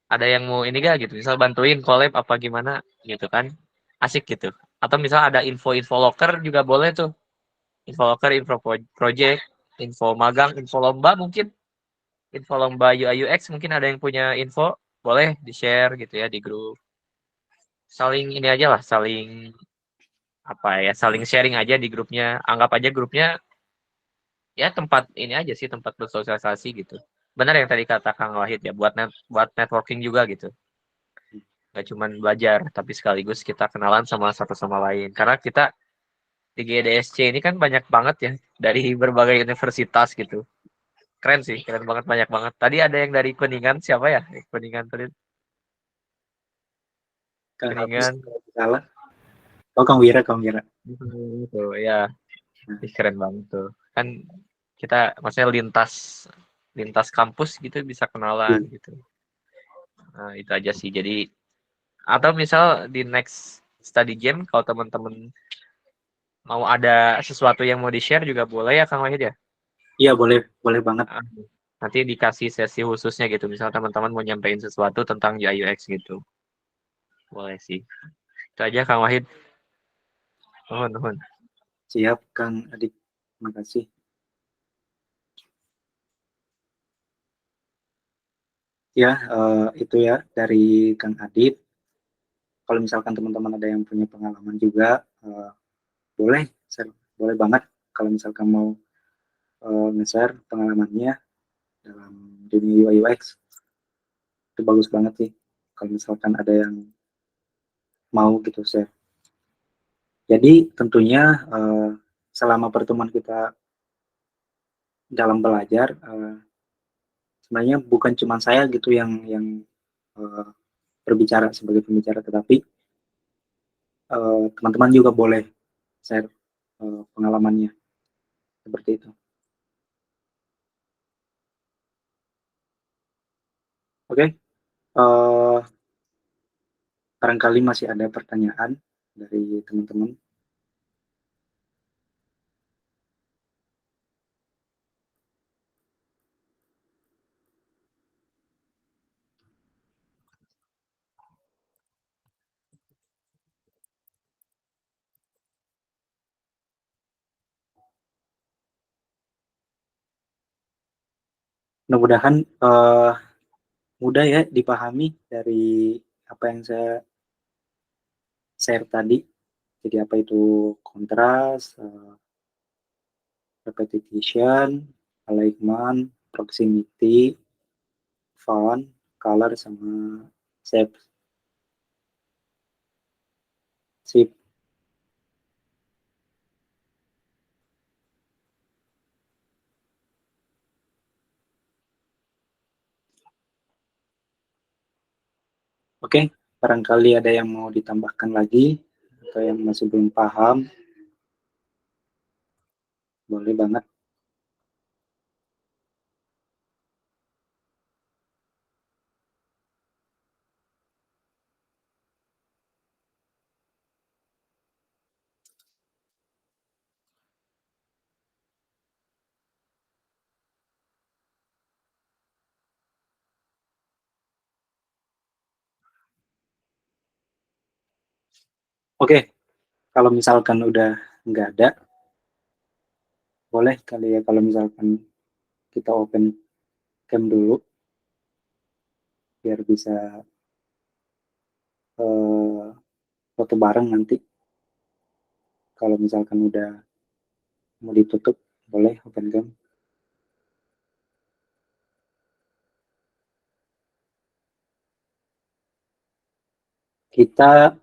Ada yang mau ini gak gitu, misal bantuin collab apa gimana gitu kan, asik gitu. Atau misal ada info-info locker juga boleh tuh, info locker, info project, info magang, info lomba, mungkin info lomba UI UX mungkin ada yang punya info, boleh di share gitu ya di grup. Saling ini aja lah, saling apa ya, saling sharing aja di grupnya. Anggap aja grupnya ya tempat ini aja sih, tempat bersosialisasi gitu. Benar yang tadi kata Kang Wahid ya, buat networking juga gitu. Gak cuma belajar, tapi sekaligus kita kenalan sama satu sama lain. Karena kita di GDSC ini kan banyak banget ya dari berbagai universitas gitu. Keren sih, keren banget, banyak banget. Tadi ada yang dari Kuningan, siapa ya? Kuningan tadi. Kang Hapus, Kuningan. kalau tidak salah. Oh, Kang Wira, Kang Wira. Tuh, ya. Ih, keren banget tuh. Kan kita maksudnya lintas kampus gitu bisa kenalan gitu. Nah, itu aja sih. Jadi atau misal di next study game kalau teman-teman mau ada sesuatu yang mau di-share juga boleh ya Kang Wahid ya. Iya, boleh, boleh banget. Nanti dikasih sesi khususnya gitu. Misal teman-teman mau nyampein sesuatu tentang UI UX gitu. Boleh sih. Itu aja Kang Wahid. Nuhun. Siap, Kang Adik. Terima kasih. Ya, itu ya dari Kang Adit. Kalau misalkan teman-teman ada yang punya pengalaman juga, boleh, boleh banget kalau misalkan mau nge-share pengalamannya dalam dunia UI UX. Itu bagus banget sih kalau misalkan ada yang mau gitu share. Jadi tentunya selama pertemuan kita dalam belajar, sebenarnya bukan cuma saya gitu yang berbicara sebagai pembicara, tetapi teman-teman juga boleh share pengalamannya seperti itu. Oke, barangkali masih ada pertanyaan dari teman-teman. Mudah-mudahan mudah ya dipahami dari apa yang saya share tadi. Jadi apa itu kontras, repetition, alignment, proximity, font, color, sama shape. Sip. Oke, barangkali ada yang mau ditambahkan lagi atau yang masih belum paham, boleh banget. Oke, kalau misalkan udah nggak ada, boleh kali ya kalau misalkan kita open cam dulu, biar bisa foto bareng nanti. Kalau misalkan udah mau ditutup, boleh open cam. Kita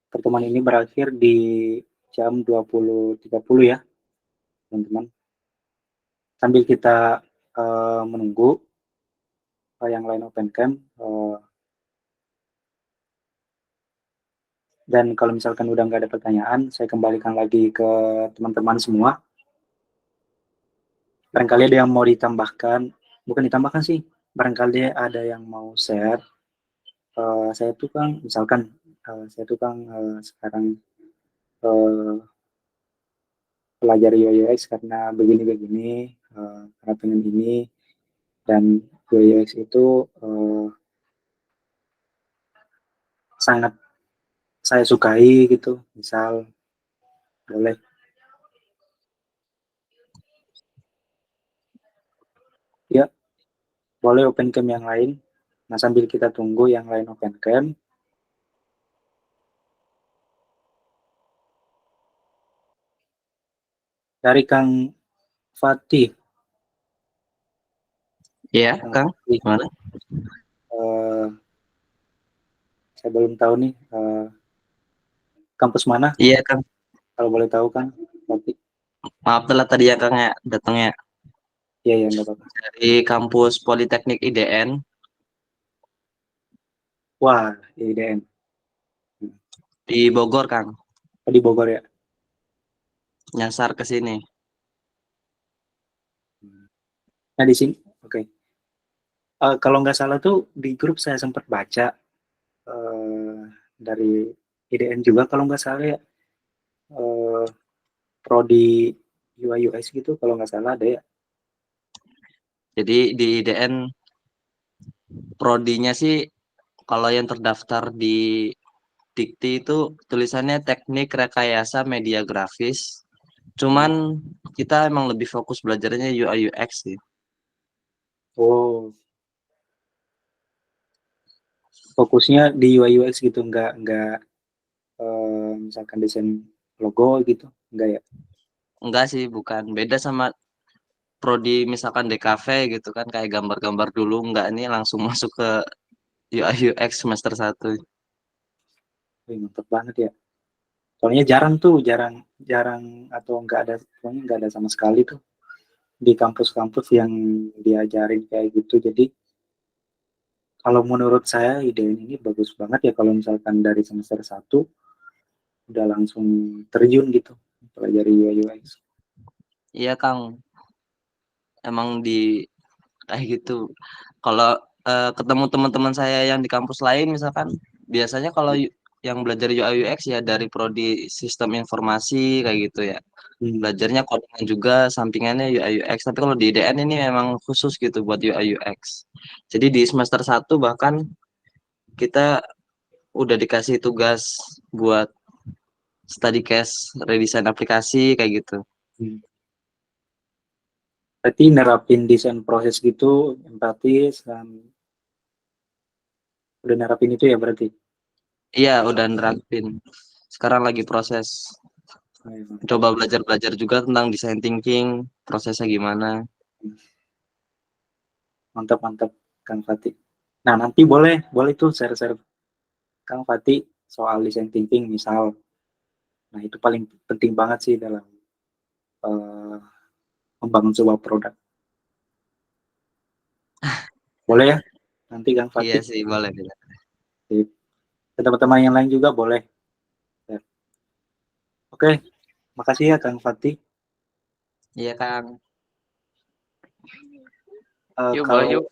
pertemuan ini berakhir di jam 20.30 ya, teman-teman. Sambil kita menunggu yang lain open cam, dan kalau misalkan udah nggak ada pertanyaan, saya kembalikan lagi ke teman-teman semua. Barangkali ada yang mau ditambahkan, bukan ditambahkan sih, barangkali ada yang mau share. Saya tuh Kang, misalkan saya tuh Kang sekarang belajar UI UX karena begini-begini, karena pengen ini, dan UI UX itu sangat saya sukai gitu, misal boleh. Ya, boleh open cam yang lain. Nah, sambil kita tunggu yang lain open cam, dari Kang Fatih. Iya, Kang. Fatih, Gimana? saya belum tahu nih kampus mana, Iya, Kang. kalau boleh tahu Kang Fatih. Maaf telat tadi ya, Kang ya, datangnya Iya, ya, nggak apa-apa. dari kampus Politeknik IDN Wah, IDN. di Bogor, Kang. Di Bogor ya. Nyasar ke sini. Nah, di sini, oke. Kalau nggak salah tuh di grup saya sempat baca dari IDN juga kalau nggak salah ya, prodi UI UX gitu kalau nggak salah ada ya. Jadi di IDN prodinya sih kalau yang terdaftar di Dikti itu tulisannya Teknik Rekayasa Media Grafis. Cuman kita emang lebih fokus belajarnya UI UX sih. Oh, fokusnya di UI UX gitu, nggak misalkan desain logo gitu, nggak ya? Enggak sih, bukan. Beda sama prodi misalkan DKV gitu kan kayak gambar-gambar dulu, enggak, ini langsung masuk ke UI UX semester 1. Wih, mantap banget ya. Soalnya jarang tuh, jarang atau nggak ada, pokoknya nggak ada sama sekali tuh di kampus-kampus yang diajarin kayak gitu. Jadi kalau menurut saya ide ini bagus banget ya kalau misalkan dari semester 1 udah langsung terjun gitu pelajari UI UX. Iya, Kang. Emang di kayak gitu. Kalau ketemu teman-teman saya yang di kampus lain misalkan biasanya kalau yang belajar UI UX ya dari prodi sistem informasi kayak gitu ya. Belajarnya codingan juga, sampingannya UI UX. Tapi kalau di IDN ini memang khusus gitu buat UI UX. Jadi di semester 1 bahkan kita udah dikasih tugas buat study case, redesign aplikasi kayak gitu. Hmm. Berarti nerapin desain proses gitu, empatis, dan udah nerapin itu ya berarti. Iya, udah nerapin. Sekarang lagi proses. Coba belajar-belajar juga tentang design thinking, prosesnya gimana. Mantap, mantap Kang Fatih. Nah, nanti boleh tuh share-share Kang Fatih soal design thinking misal. Nah, itu paling penting banget sih dalam membangun sebuah produk. Boleh ya? Nanti Kang Iya Fatih, sih, boleh. Boleh. teman-teman yang lain juga boleh. Ya. Oke, makasih ya Kang Fatih. Iya, Kang. Yuk, boleh Kalau yuk.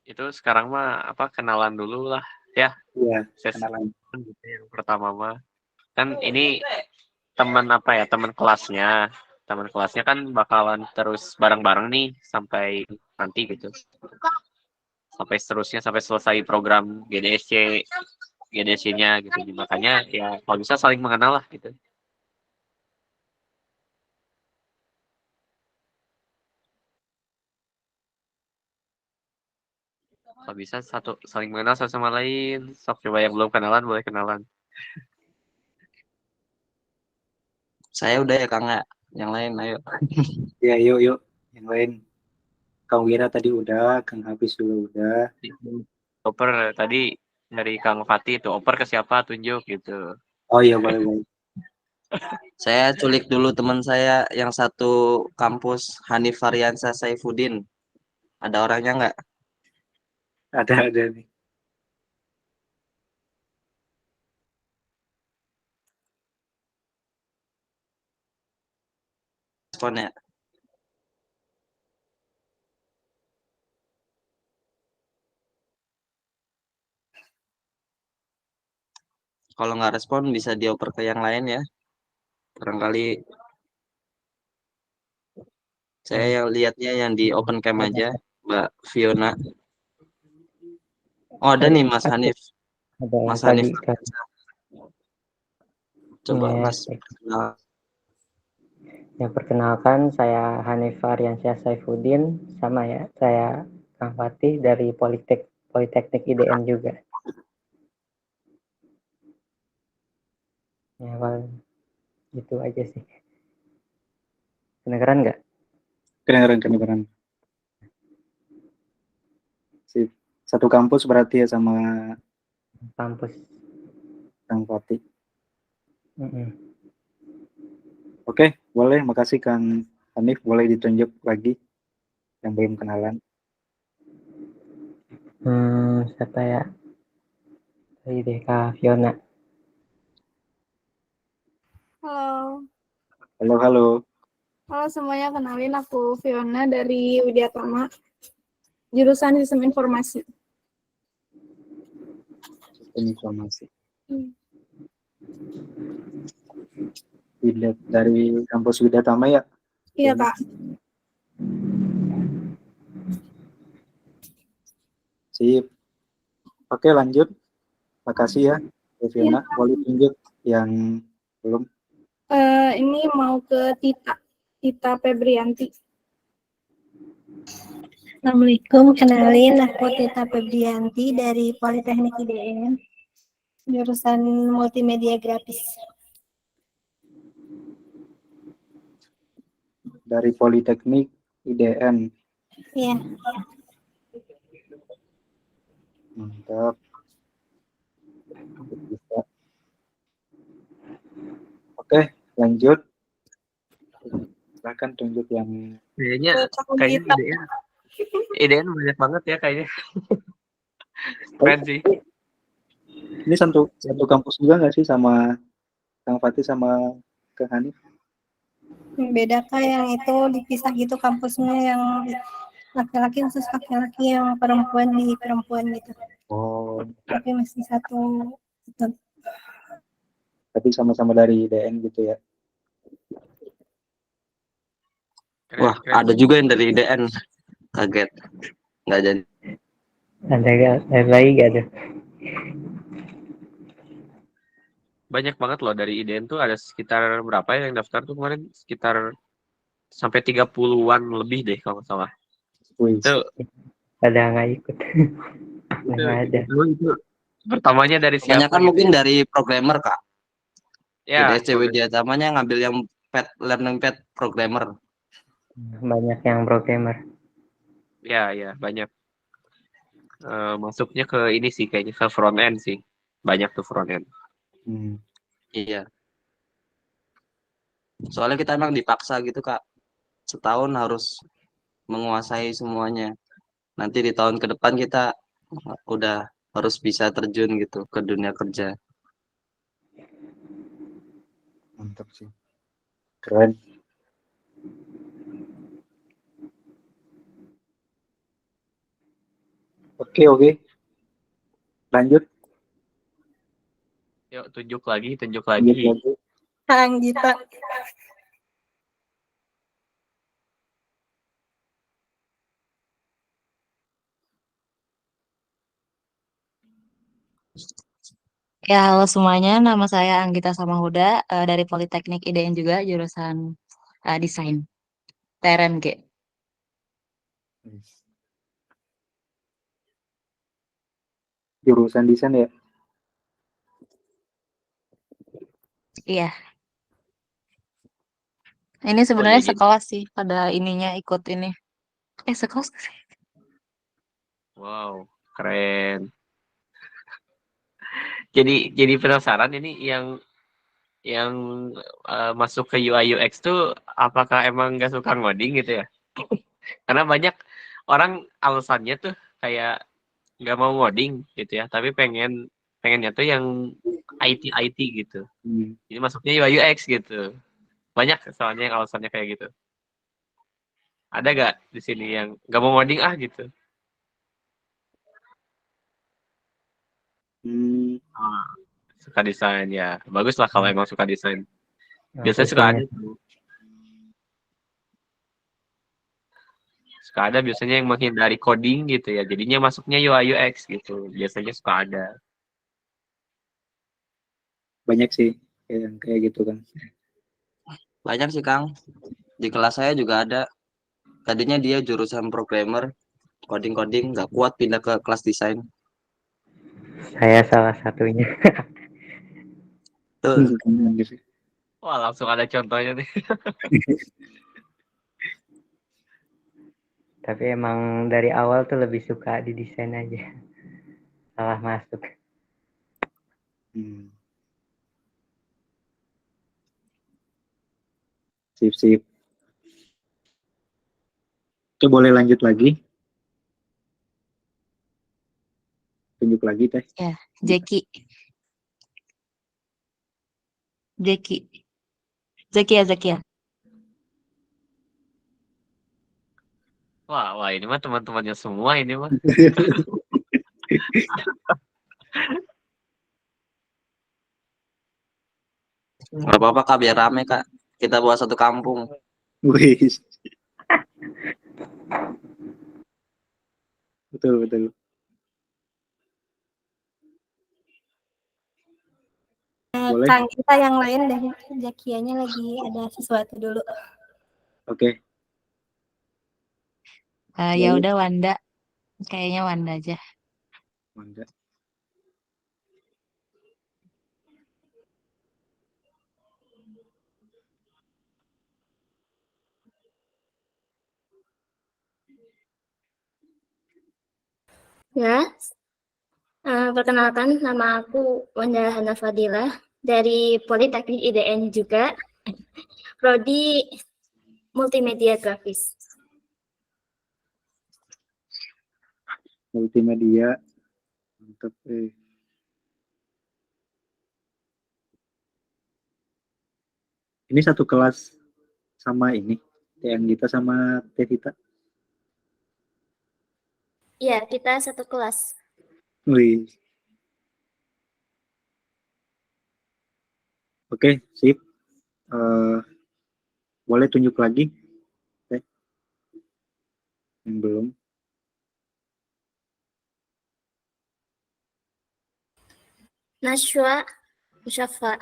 Itu sekarang mah apa kenalan dulu lah ya. ya Sesi kenalan. gitu yang pertama mah. Kan ini teman apa ya, teman kelasnya. Teman kelasnya kan bakalan terus bareng-bareng nih sampai nanti gitu. Sampai seterusnya sampai selesai program GDSC-nya gitu. Makanya ya kalau bisa saling mengenal lah gitu. Kalau bisa saling mengenal satu sama lain. Sok coba yang belum kenalan boleh kenalan. Saya udah ya, Kang, ya. Yang lain, ayo. Ya, yuk yuk yang lain. Kang Wira tadi udah, Kang Hafiz juga udah. Oper tadi dari Kang Fatih itu oper ke siapa tunjuk gitu. Oh iya, boleh boleh. Saya culik dulu teman saya yang satu kampus, Hanif Variansyah Saifuddin. Ada orangnya nggak? Ada nih. Responnya. Kalau nggak respon bisa dioper ke yang lain ya. Barangkali saya yang lihatnya yang di open cam aja, Mbak Fiona. Oh, ada nih Mas Hanif. Ada Mas tadi Hanif. kan. Coba Ya, Mas. Kenal. yang perkenalkan saya Hanif Aryansyah Saifuddin, sama ya, saya Kang Fatih dari Politeknik IDN juga. Ya, paling gitu aja sih. Kedengeran nggak? Kedengeran. Sip. Satu kampus berarti ya sama Kampus. Kang Fatih. Mm-mm. Oke, boleh. Makasih Kang Hanif. Boleh ditunjuk lagi yang belum kenalan. Siapa ya? Tadi deh Kak Fiona. Halo, Halo. halo semuanya, kenalin aku Fiona dari Widyatama, jurusan Sistem Informasi. Sistem informasi. Hmm. Dari kampus Widyatama ya? Iya Kak. Sip. Oke, lanjut. Makasih ya, Fiona. Boleh tunjuk yang belum. Ini mau ke Tita Febrianti. Assalamualaikum, kenalin aku Tita Febrianti dari Politeknik IDN, jurusan Multimedia Grafis. Dari Politeknik IDN. Iya. Mantap. Bisa. Oke, lanjut. Silahkan tunjuk yang Kayaknya IDN banyak banget ya kayaknya. Keren sih. ini satu kampus juga nggak sih sama Kang Fatih sama Kang Hanif? Beda Kak, yang itu dipisah gitu kampusnya, yang laki-laki khusus laki-laki, yang perempuan di perempuan gitu. Oh, Tapi masih satu. tapi sama-sama dari IDN gitu ya. Keren, Wah, keren. ada juga yang dari IDN. Kaget. Nggak jadi. Ada lagi gak ada? Banyak banget loh dari IDN tuh, ada sekitar berapa ya yang daftar tuh kemarin, sekitar sampai 30-an lebih deh kalau nggak salah. Wih, Itu Ada nggak ikut? Nggak ada. itu pertamanya dari siapa Kebanyakan gitu mungkin ya? dari programmer, Kak. Ya, IDSC Widyatamanya ngambil yang learning pad programmer. Banyak yang programmer. ya banyak. Masuknya ke ini sih kayaknya ke front end sih. Banyak tuh front end. Iya. Soalnya kita emang dipaksa gitu, Kak. Setahun harus menguasai semuanya. nanti di tahun ke depan kita udah harus bisa terjun gitu ke dunia kerja. Mantap sih. Keren. Oke. Lanjut. Yuk, tunjuk lagi. Lanjut lagi. Kang Gita. Ya, halo semuanya. Nama saya Anggita Samahuda dari Politeknik IDN juga, jurusan desain TRMG. Jurusan desain ya? Iya. Ini sebenarnya jadi- sekelas sih, pada ininya ikut ini. Sekelas nggak sih? Wow, keren. Jadi penasaran ini yang masuk ke UI UX tuh apakah emang nggak suka ngoding gitu ya? Karena banyak orang alasannya tuh kayak nggak mau ngoding gitu ya, tapi pengennya tuh yang IT gitu. Jadi masuknya UI UX gitu. Banyak soalnya yang alasannya kayak gitu. Ada gak di sini yang nggak mau ngoding gitu? Suka desain ya. Bagus lah kalau emang suka desain. Biasanya suka ada tuh. Suka ada biasanya yang menghindari coding gitu ya. Jadinya masuknya UI UX gitu. Biasanya suka ada. Banyak sih yang kayak gitu kan. Banyak sih Kang. Di kelas saya juga ada. Tadinya dia jurusan programmer, coding nggak kuat pindah ke kelas desain. Saya salah satunya. Tuh. Wah, langsung ada contohnya nih. Tapi emang dari awal tuh lebih suka di desain aja. Salah masuk. Sip. Oke, boleh lanjut lagi. Tunjuk lagi teh. Ya, Jeki ya. Wah, ini mah teman-temannya semua ini mah. Nggak apa-apa Kak, biar rame Kak. Kita buat satu kampung. Wih. Betul. Boleh. Kang Gita yang lain deh. Jakianya lagi ada sesuatu dulu. Oke. Ya udah Wanda. Kayaknya Wanda aja. Wanda. Ya, perkenalkan nama aku Wanda Hana Fadilah dari Politeknik IDN juga, prodi Multimedia Grafis. Multimedia. Mantap. Ini satu kelas sama ini, yang kita sama Tevita. Iya, kita satu kelas. Wih. Oke, sip. Boleh tunjuk lagi? Yang belum. Nashwa Musyafa.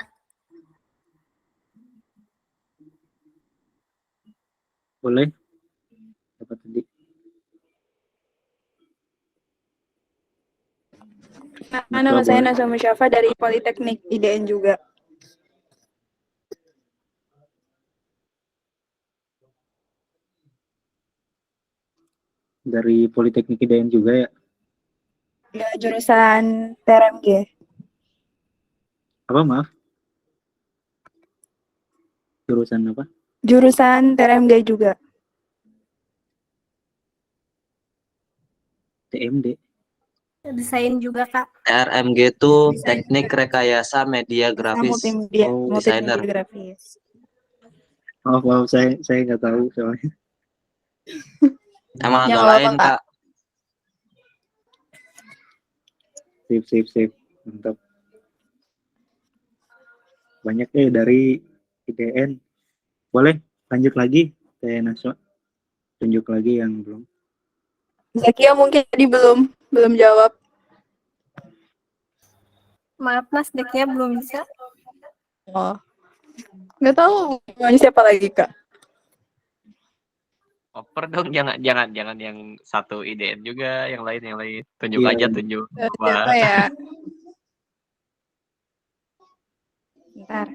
Boleh? Dapat tadi. Nama saya Naswa Musyafa dari Politeknik IDN juga. Dari Politeknik IDN juga ya? Ya, jurusan TRMG. Apa maaf? Jurusan apa? Jurusan TRMG juga. TMD. Desain juga Kak. RMG itu Desain. teknik rekayasa media grafis. Multimedia, Oh, multimedia desainer. grafis. Maaf, saya nggak tahu soalnya. Emang Ya, agak nggak lain, apa-apa, Kak. Sip. Mantap. Banyak dari IDN. Boleh lanjut lagi, Teh Naswa. Tunjuk lagi yang belum. Zakia mungkin tadi belum jawab. Maaf Mas, decknya belum bisa. Oh, nggak tahu mau siapa lagi Kak. Oper dong, jangan yang satu IDN juga, yang lain. Tunjuk Iya, aja, iya. tunjuk. Siapa ya? Bentar.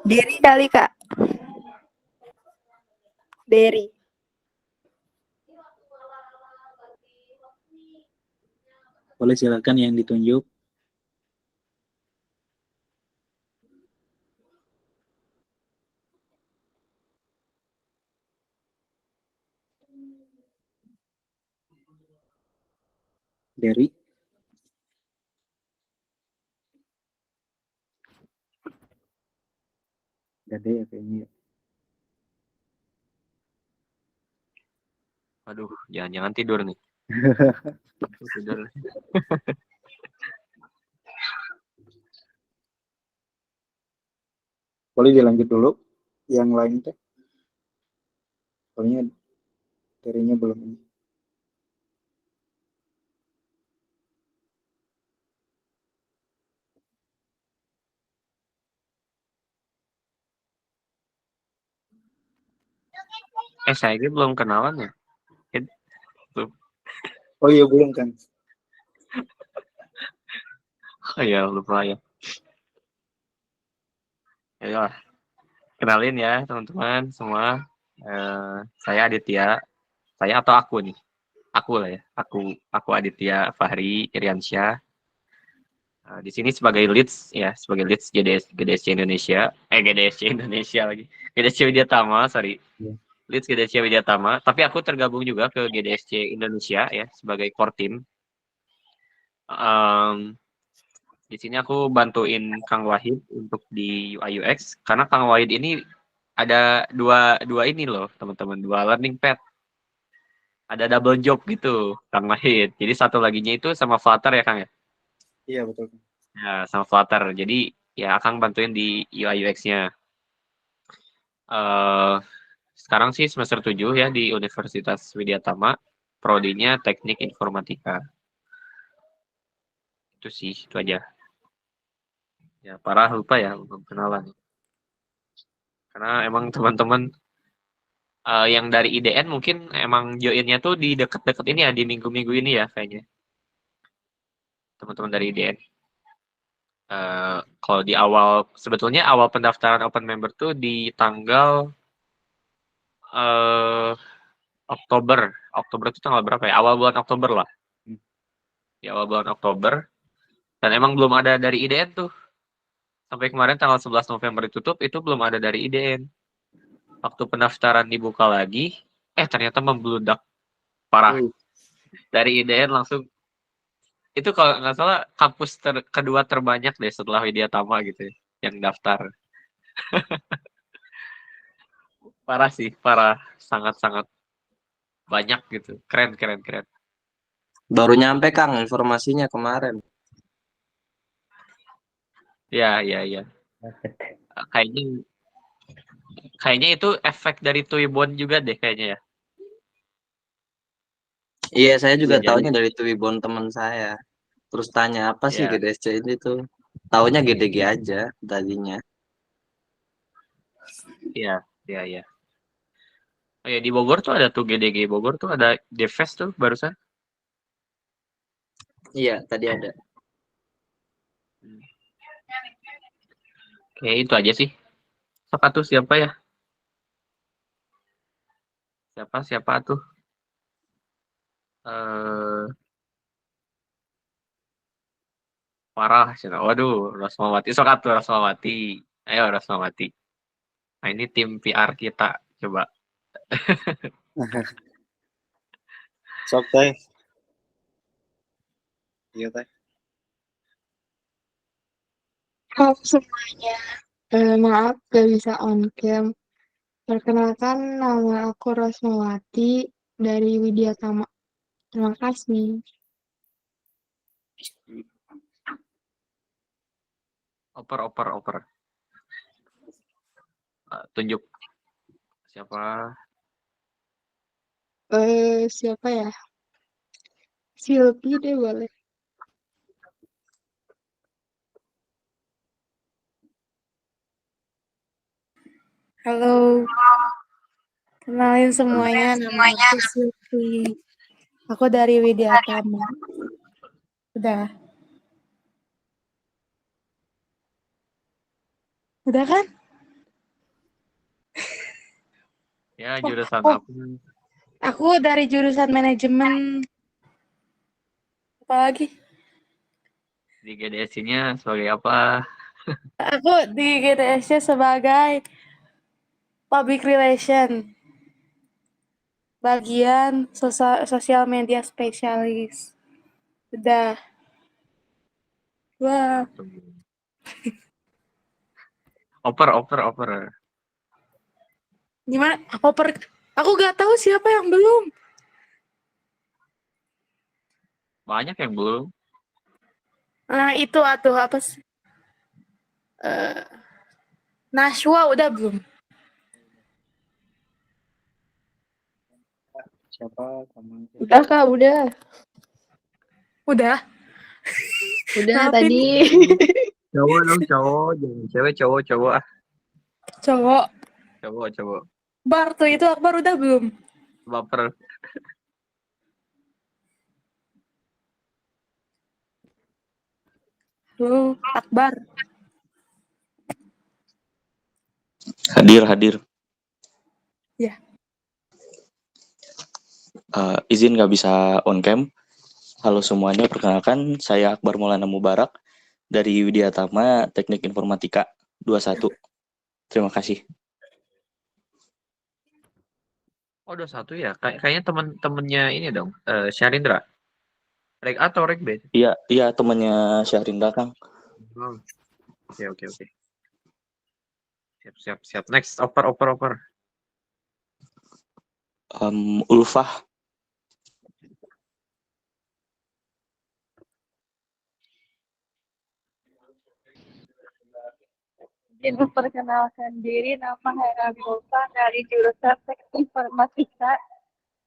Diri kali Kak. Diri. Boleh silakan yang ditunjuk. Dari. Gade ya kayaknya. Aduh, jangan tidur nih. Tidur. Boleh dilanjut dulu. Yang lain teh. Soalnya darinya belum ini. Saya ini belum kenalan ya. Belum. Oh iya, belum kan. Oh ya, lupa ya. Ya, kenalin ya teman-teman semua. Saya Aditya. Saya atau aku nih? Aku lah ya. Aku Aditya Fahri Iriansyah. Di sini sebagai leads GDSC Indonesia. GDSC Indonesia lagi. GDSC Widyatama, sorry. Iya. Leads GDSC Widyatama. Tapi aku tergabung juga ke GDSC Indonesia ya sebagai core team. Di sini aku bantuin Kang Wahid untuk di UI UX karena Kang Wahid ini ada dua ini loh teman-teman, dua learning path. Ada double job gitu Kang Wahid. Jadi satu laginya itu sama Flutter ya Kang ya? Iya, betul. Ya, sama Flutter. Jadi ya Kang bantuin di UI UX-nya. Sekarang sih semester 7 ya di Universitas Widyatama, prodinya Teknik Informatika. Itu sih, itu aja. Ya, parah lupa ya, belum kenalan. Karena emang teman-teman yang dari IDN mungkin emang joinnya tuh di deket-deket ini ya, di minggu-minggu ini ya kayaknya. Teman-teman dari IDN. Kalau di awal, sebetulnya awal pendaftaran open member tuh di tanggal Oktober. Oktober itu tanggal berapa ya? Awal bulan Oktober lah. Di awal bulan Oktober. Dan emang belum ada dari IDN tuh. Sampai kemarin tanggal 11 November ditutup, itu belum ada dari IDN. Waktu pendaftaran dibuka lagi, ternyata membludak parah. Dari IDN langsung, itu kalau nggak salah kampus kedua terbanyak deh setelah Widyatama gitu ya, yang daftar. Parah sih, parah. Sangat-sangat banyak gitu. Keren. Baru nyampe Kang informasinya kemarin. Ya. Kayaknya itu efek dari Tuibon juga deh kayaknya ya. Iya, saya juga Iya, taunya dari Twibbon teman saya. Terus tanya apa sih Ya. GDSC ini tuh? Taunya GDG aja tadinya. Iya. Oh ya, di Bogor tuh ada tuh GDG Bogor tuh ada Devest tuh barusan. Iya, tadi ada. Oke, itu aja sih. Tuh siapa ya? Siapa tuh? Parah sih. Waduh, Rosmawati. Sok atuh Rosmawati. Ayo Rosmawati. Nah, ini tim PR kita. Coba. Sok teh. Iya teh. Halo semuanya, maaf gak bisa on cam. Perkenalkan nama aku Rosmawati dari Widya Tama. Terima kasih. Oper. Tunjuk siapa? Siapa ya? Silpi deh boleh. Halo, kenalin semuanya, nama aku Silpi. Aku dari Widya Tama. Udah. Udah kan? Ya, jurusan Oh, apa? aku dari jurusan manajemen. Apa lagi? Di GDS-nya sebagai apa? Aku di GTS-nya sebagai Public Relation, bagian sosial media spesialis. Udah. Wah, Oper. gimana? Aku gak tahu siapa yang belum. Banyak yang belum. Nah, itu atuh apa sih? Nashwa udah belum? Siapa kamu? Udah Kak, udah. Udah. Udah Maafin. tadi. Cowok dong, cowok. Jangan cewek, cowok. Cowok. Cowok. Bar tuh itu Akbar udah belum? Baper. Halo, Akbar. Hadir. Ya. Izin nggak bisa on cam. Halo semuanya, perkenalkan saya Akbar Maulana Mubarak dari Widya Tama Teknik Informatika 21. Terima kasih. Oh, 21 ya. Kayaknya temen-temennya ini dong, Syarindra. Rek A atau Rek B? Iya temannya Syahrinda Kang. Oh. Oke. Siap. Next, oper. Ulfah. Izin memperkenalkan diri, nama Hera Gulfa dari jurusan Teknik Informatika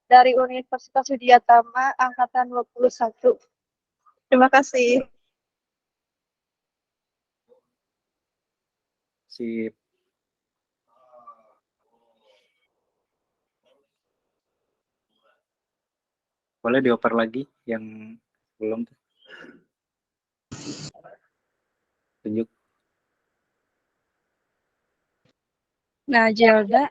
dari Universitas Widya Tama angkatan 21. Terima kasih. Sip. Boleh dioper lagi yang belum tuh. Tunjuk. Najelda.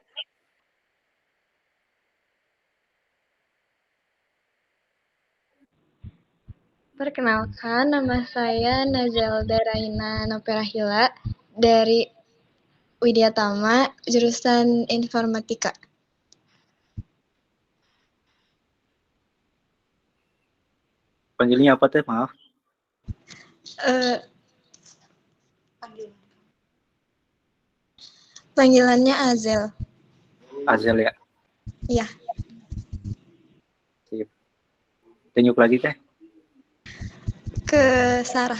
Perkenalkan, nama saya Nazelda Raina Noperahila dari Widya Tama, jurusan Informatika. Panggilnya apa teh? Maaf. Panggilannya Azel. Azel ya. Iya. Sip. Tunjuk lagi teh. Ke Sarah.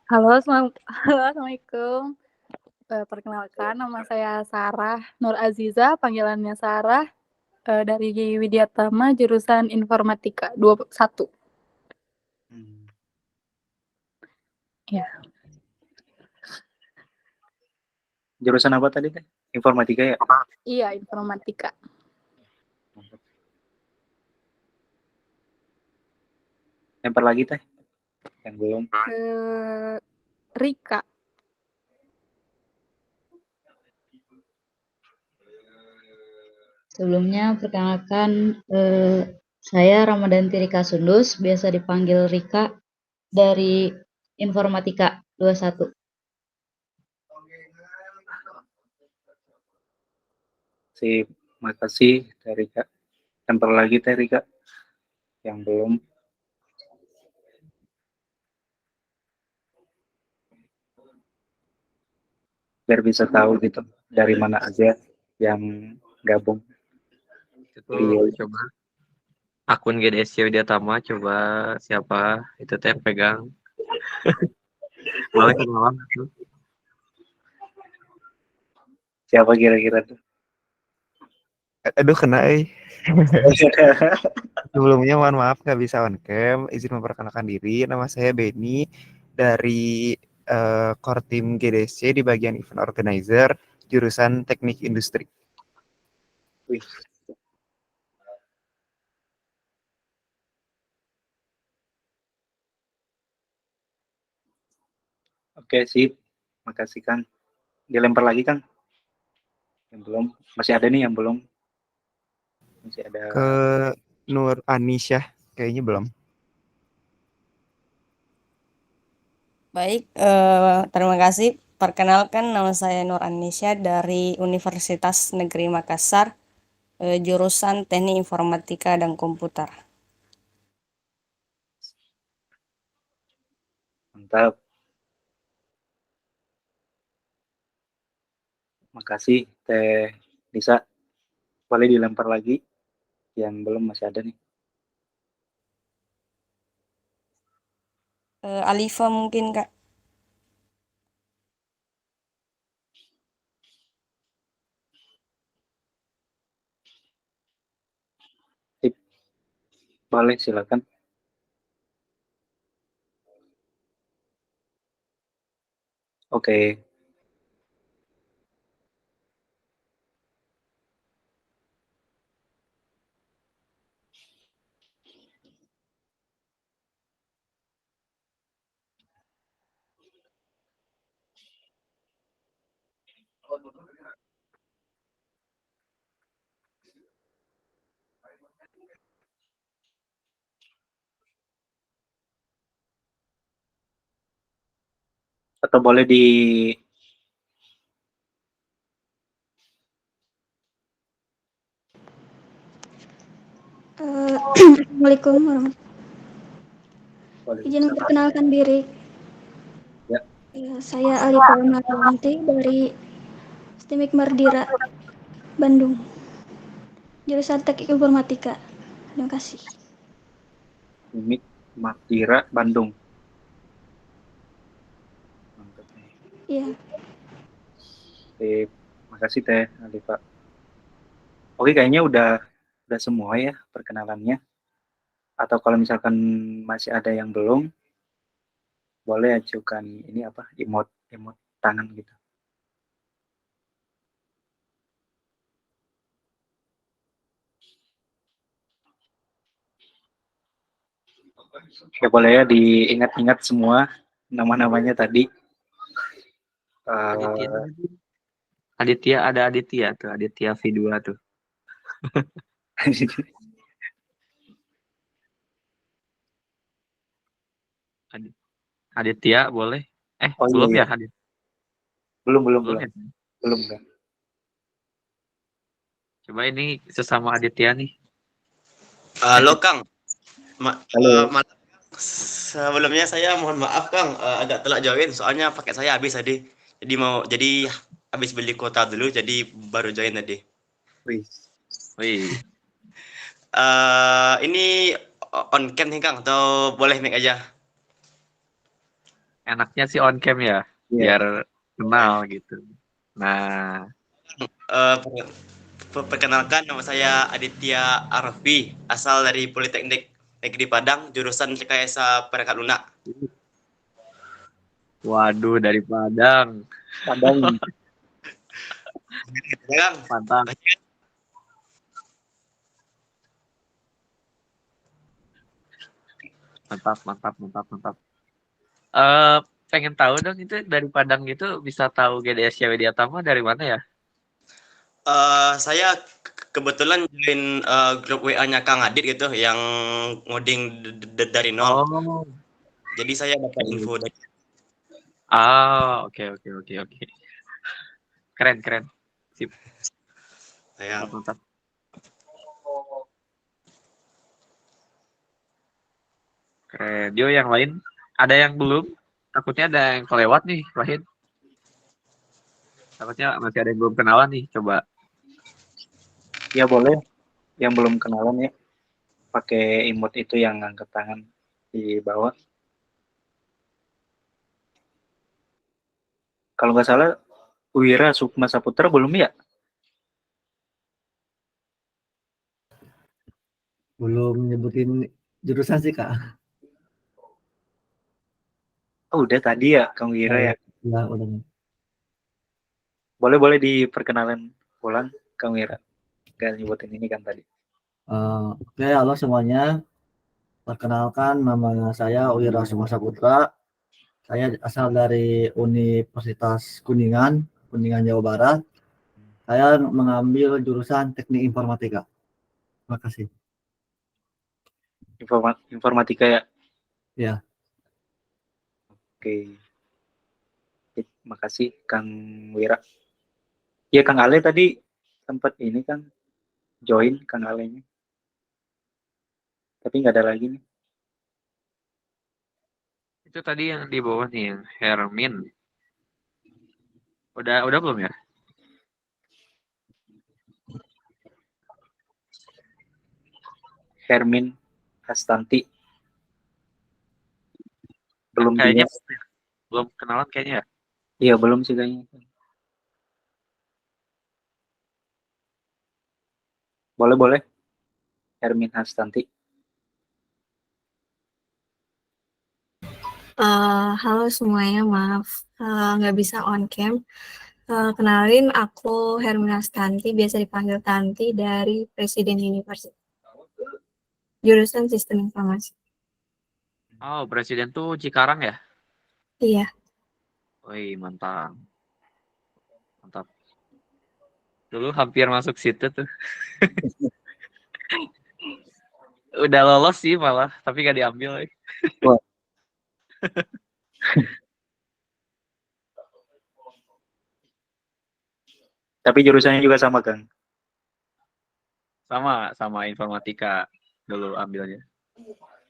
Halo, assalamualaikum. Perkenalkan, nama saya Sarah Nur Aziza, panggilannya Sarah, dari Widya Tama, jurusan Informatika 21. Ya. Jurusan apa tadi teh? Informatika ya? Iya, Informatika. Lempar lagi teh. Yang belum. Rika. Sebelumnya perkenalkan saya Ramadanti Rika Sundus, biasa dipanggil Rika dari Informatika 21. Sip, makasih dari Kak. Lempar lagi Teh Rika yang belum. Biar bisa tahu gitu dari mana aja yang gabung. Itu coba akun GDSC Widyatama, coba siapa itu teh yang pegang. Boleh kenalan tuh. Siapa kira-kira tuh? Aduh kena Sebelumnya mohon maaf nggak bisa on cam. Izin memperkenalkan diri. Nama saya Benny dari core team GDSC di bagian event organizer jurusan Teknik Industri. Wih. Oke, sip. Makasih Kang. Dilempar lagi Kang. Yang belum. Masih ada nih yang belum. Masih ada. Ke Nur Anisyah kayaknya belum. Baik, terima kasih. Perkenalkan nama saya Nur Anisya dari Universitas Negeri Makassar, jurusan Teknik Informatika dan Komputer. Mantap. Makasih Teh Lisa. Boleh dilempar lagi. Yang belum masih ada nih. Alifa mungkin Kak. Boleh silakan. Oke. Atau boleh di Assalamualaikum warahmatullahi. Izin memperkenalkan diri. Ya. Saya Alifa Marwanti dari STIMIK Mardira, Bandung. Jurusan Teknik Informatika. Terima kasih. STIMIK Mardira, Bandung. Mantap nih. Iya. Makasih Teh Alifa. Oke, kayaknya udah semua ya perkenalannya. Atau kalau misalkan masih ada yang belum, boleh ajukan ini apa, emot tangan gitu. Oke, boleh ya diingat-ingat semua nama-namanya tadi. Aditya ada Aditya tuh, Aditya V2 tuh. Aditya boleh? Oh, belum iya. ya Aditya? Belum Ya? Belum kan? Coba ini sesama Aditya nih. Halo Kang. Halo. Sebelumnya saya mohon maaf Kang, agak telat join soalnya paket saya habis tadi. Jadi habis beli kuota dulu jadi baru join tadi. Wih. Ini on cam nih Kang atau boleh mic aja? Enaknya sih on cam ya, biar kenal gitu. Nah, perkenalkan nama saya Aditya Arfi, asal dari Politeknik Negeri Padang, jurusan Rekayasa Perangkat Lunak. Waduh, dari Padang. Padang. Mantap. Mantap. Pengen tahu dong itu dari Padang gitu bisa tahu GDSC Widyatama dari mana ya? Saya kebetulan join grup WA-nya Kang Adit gitu yang ngoding dari nol. Jadi saya dapat info dari. Oke. Keren. Sip. Saya. Mantap. Keren. Dio, yang lain ada yang belum? Takutnya ada yang kelewat nih, Wahid. Takutnya masih ada yang belum kenalan nih. Coba. Ya boleh, yang belum kenalan ya, pakai emot itu yang angkat tangan di bawah. Kalau nggak salah, Wira Sukma Saputra belum ya? Belum nyebutin jurusan sih Kak. Oh, udah tadi ya, Kang Wira ya. Ya, udah. Boleh diperkenalan ulang, Kang Wira. Gak nyebutin ini kan tadi. Oke, halo semuanya. Perkenalkan, nama saya Wira Sukma Saputra. Saya asal dari Universitas Kuningan, Jawa Barat. Saya mengambil jurusan Teknik Informatika. Terima kasih. Informatika ya? Ya. Oke. Terima kasih, Kang Wira. Ya, Kang Ale tadi sempat ini kan join Kang Ale-nya. Tapi nggak ada lagi nih. Itu tadi yang di bawah nih, yang Hermin. Udah belum ya? Hermin Hastanti. Belum Kayaknya dia. belum kenalan kayaknya ya. Iya, belum sih kayaknya. Boleh. Hermin Hastanti. Halo semuanya, maaf nggak bisa on cam. Kenalin, aku Hermina Stanti, biasa dipanggil Tanti dari Presiden University. Jurusan Sistem Informasi. Oh, Presiden tuh Cikarang ya? Iya. Wih, mantap. Mantap. Dulu hampir masuk situ tuh. Udah lolos sih malah, tapi gak diambil. Wah. Tapi jurusannya juga sama, Kang? Sama informatika dulu ambilnya.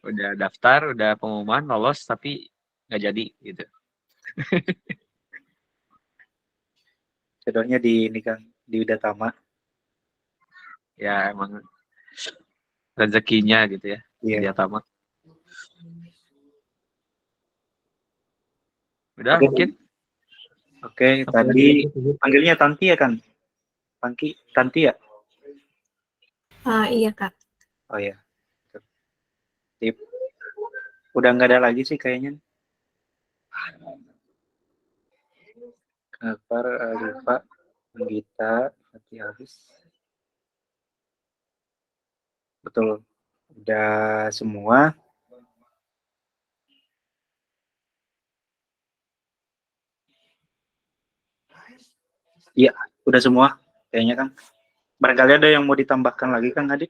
Udah daftar, udah pengumuman, lolos, tapi nggak jadi gitu. Jodohnya di ini, Kang, di Udatama. Ya emang rezekinya gitu ya, Iya. di Atama. Udah Oke. mungkin. Oke, tadi panggilnya Tanti ya, kan? Tanti ya? Iya, Kak. Oh ya. Tip. Udah nggak ada lagi sih kayaknya. Akbar, Alifa, Gita, Fatih habis. Betul. Udah semua. Iya, udah semua kayaknya, Kang. Barangkali ada yang mau ditambahkan lagi, Kang Adik?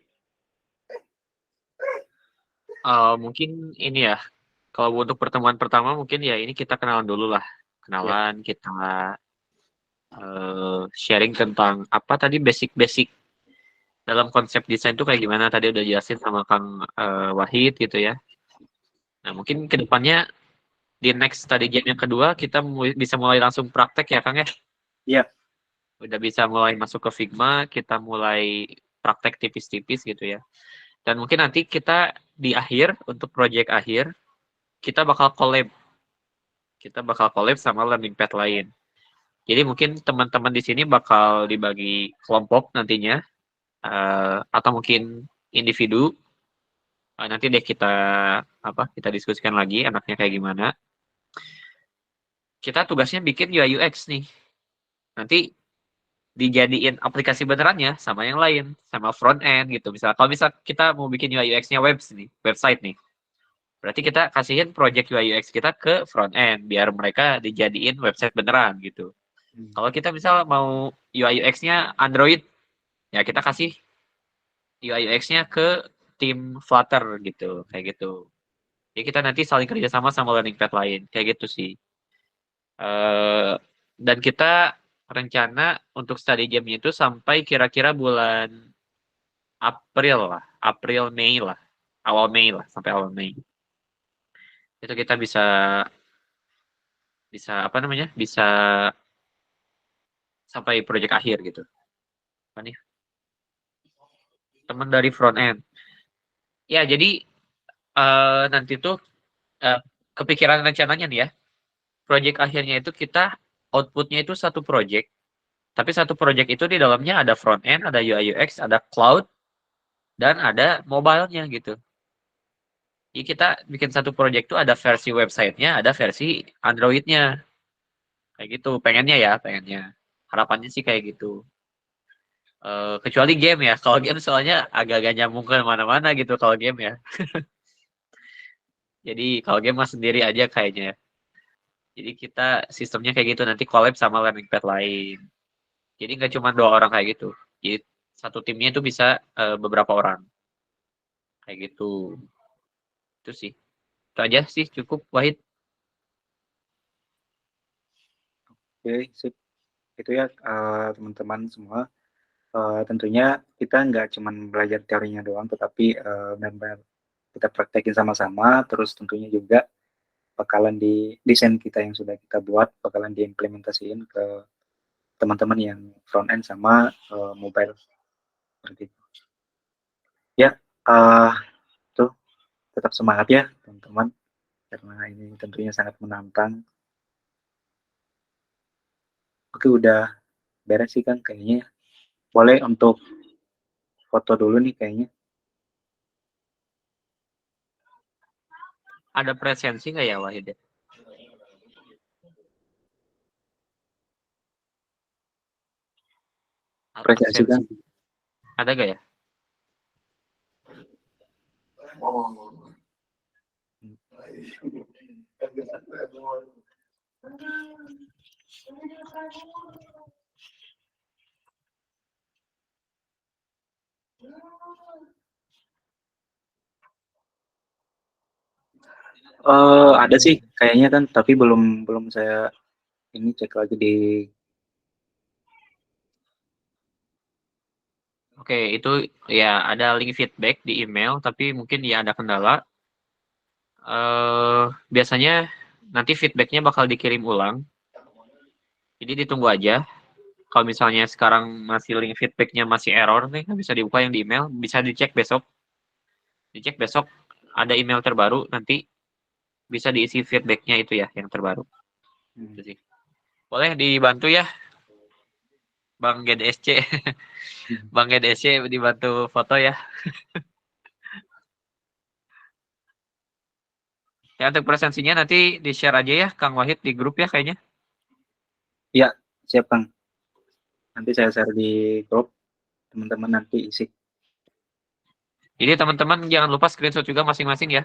Mungkin ini ya, kalau untuk pertemuan pertama mungkin ya ini kita kenalan dulu lah. Kenalan, kita sharing tentang apa tadi basic-basic dalam konsep desain itu kayak gimana, tadi udah jelasin sama Kang Wahid gitu ya. Nah mungkin kedepannya di next study game yang kedua kita bisa mulai langsung praktek ya Kang ya? Iya. Udah bisa mulai masuk ke Figma, kita mulai praktek tipis-tipis gitu ya. Dan mungkin nanti kita di akhir, untuk project akhir, kita bakal collab. Kita bakal collab sama learning path lain. Jadi mungkin teman-teman di sini bakal dibagi kelompok nantinya, atau mungkin individu. Nanti deh kita diskusikan lagi enaknya kayak gimana. Kita tugasnya bikin UI UX nih. Nanti dijadiin aplikasi benerannya sama yang lain, sama front end gitu. Kalau misal kita mau bikin UI UX-nya website nih. Berarti kita kasihin project UI UX kita ke front end biar mereka dijadiin website beneran gitu. Kalau kita misal mau UI UX-nya Android, ya kita kasih UI UX-nya ke tim Flutter gitu, kayak gitu. Jadi kita nanti saling kerjasama sama learning path lain, kayak gitu sih. Dan kita rencana untuk study jam-nya itu sampai kira-kira bulan April Mei lah, awal Mei lah, sampai awal Mei. Itu kita bisa apa namanya? Bisa sampai project akhir gitu. Apa nih? Teman dari front end. Ya, jadi nanti tuh kepikiran rencananya nih ya. Project akhirnya itu kita outputnya itu satu project. Tapi satu project itu di dalamnya ada front end, ada UI UX, ada cloud, dan ada mobile-nya gitu. Jadi kita bikin satu project tuh ada versi website-nya, ada versi Android-nya. Kayak gitu, pengennya ya, pengennya. Harapannya sih kayak gitu. Kecuali game ya. Kalau game soalnya agak-agak nyambung ke mana-mana gitu kalau game ya. Jadi kalau game mah sendiri aja kayaknya. Jadi kita sistemnya kayak gitu, nanti collab sama learning pad lain. Jadi nggak cuma 2 orang kayak gitu. Jadi satu timnya itu bisa beberapa orang. Kayak gitu. Itu sih. Itu aja sih cukup, Wahid. Oke, sip. Itu ya teman-teman semua. Tentunya kita nggak cuma belajar teorinya doang, tetapi benar-benar kita praktekin sama-sama. Terus tentunya juga bakalan di desain kita yang sudah kita buat, bakalan diimplementasiin ke teman-teman yang front end sama mobile seperti itu. Ya, tuh tetap semangat ya teman-teman, karena ini tentunya sangat menantang. Oke, udah beres sih kan kayaknya. Boleh untuk foto dulu nih kayaknya. Ada presensi nggak ya, Wahid? Presensi kan? Ada nggak ya? Ada sih kayaknya kan, tapi belum saya ini cek lagi di. Oke, itu ya ada link feedback di email, tapi mungkin ya ada kendala. Biasanya nanti feedbacknya bakal dikirim ulang. Jadi ditunggu aja. Kalau misalnya sekarang masih link feedbacknya masih error nih, nggak bisa dibuka yang di email, bisa dicek besok. Dicek besok ada email terbaru, nanti bisa diisi feedbacknya itu ya, yang terbaru. Itu sih. Boleh dibantu ya, Bang GDSC. Bang GDSC dibantu foto ya. Ya, untuk presensinya nanti di-share aja ya, Kang Wahid, di grup ya kayaknya. Ya, siap Kang. Nanti saya share di grup, teman-teman nanti isi. Jadi teman-teman jangan lupa screenshot juga masing-masing ya,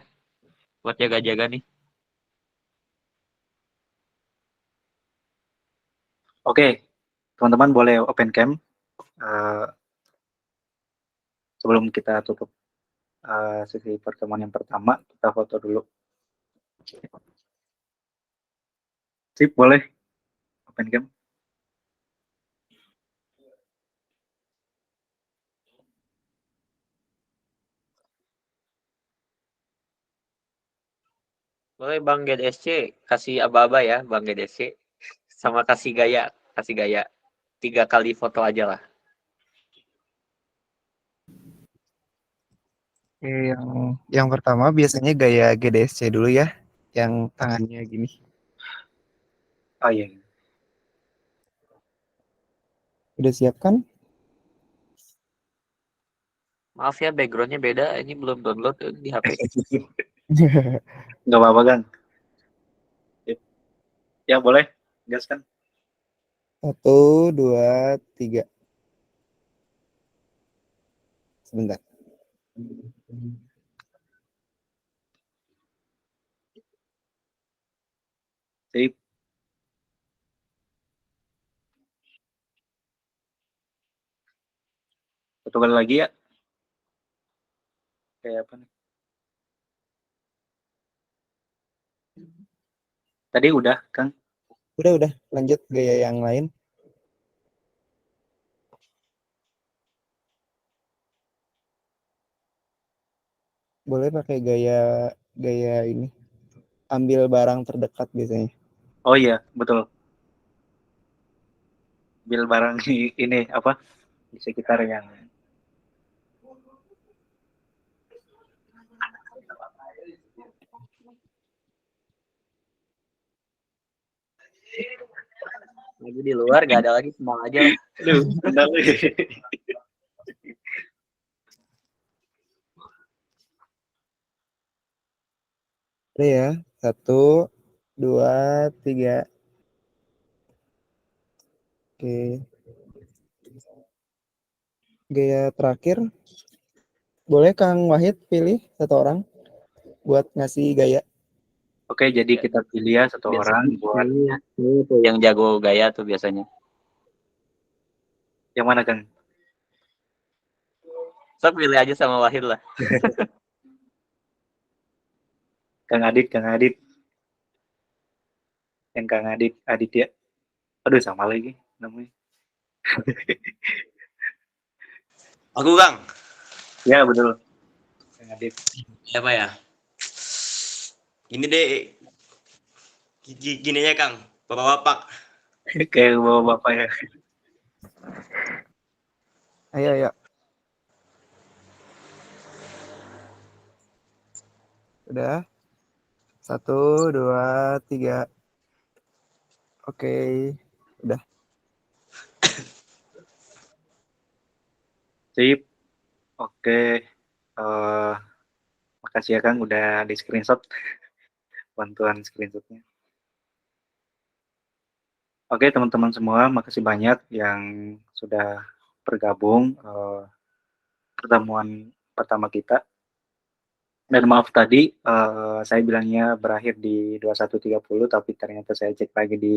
buat jaga-jaga nih. Oke, teman-teman boleh open cam. Sebelum kita tutup sesi pertemuan yang pertama, kita foto dulu. Sip, boleh open cam. Boleh Bang GDSC kasih aba-aba ya, Bang GDSC. Sama kasih gaya, kasih gaya. 3 kali foto aja lah. Yang pertama biasanya gaya GDSC dulu ya, yang tangannya gini. Oh iya. Udah siap kan? Maaf ya, backgroundnya beda. Ini belum download di HP. Nggak apa-apa Kang. Ya boleh, gas kan. 1, 2, 3. Sebentar. Sip. Satu kali lagi ya. Kayak apa nih? Tadi udah, Kang? Udah. Lanjut gaya yang lain. Boleh pakai gaya ini. ambil barang terdekat biasanya. Oh iya, betul. Ambil barang ini apa di sekitar yang Lagi di luar gak ada lagi, semua aja lah. Aduh, benar lagi. Ada ya, 1, 2, 3. Oke. Gaya terakhir, boleh Kang Wahid pilih satu orang buat ngasih gaya. Oke, jadi kita pilih ya satu orang buat Ini tuh yang jago gaya tuh biasanya. yang mana Kang? So pilih aja sama Wahid lah. Kang Adit. Yang Kang Adit ya. Aduh, sama lagi namanya. Aku Kang. Ya betul. Kang Adit. Siapa ya? Ini deh. Gininya Kang. Bapak-bapak. Kayak bapak-bapak ya. Ayo. Udah. 1, 2, 3. Oke, udah. Sip. Oke. Makasih ya Kang udah di screenshot. Bantuan screenshotnya. Oke teman-teman semua, makasih banyak yang sudah bergabung pertemuan pertama kita. Dan maaf tadi saya bilangnya berakhir di 21.30, tapi ternyata saya cek lagi di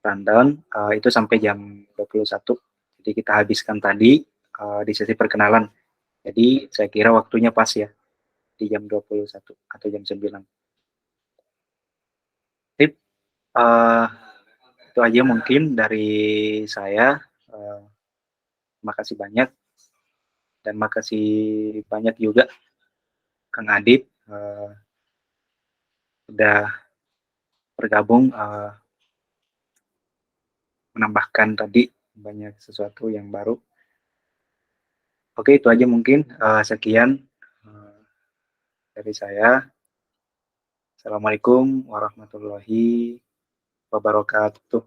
rundown itu sampai jam 21. Jadi kita habiskan tadi di sesi perkenalan. Jadi saya kira waktunya pas ya di jam 21 atau jam 9. Tip itu aja mungkin dari saya. Makasih banyak dan makasih banyak juga Kang Adit sudah bergabung menambahkan tadi banyak sesuatu yang baru. Oke, itu aja mungkin sekian dari saya. Assalamualaikum warahmatullahi wabarakatuh.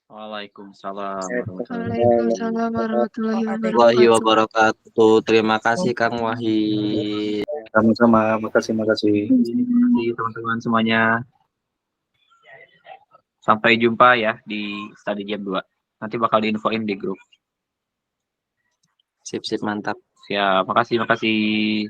Waalaikumsalam warahmatullahi wabarakatuh. Terima kasih Kang Wahid. Sama-sama, makasih. Terima kasih teman-teman semuanya. Sampai jumpa ya di Study Jam 2. Nanti bakal diinfoin di grup. Sip, mantap. Siap, makasih.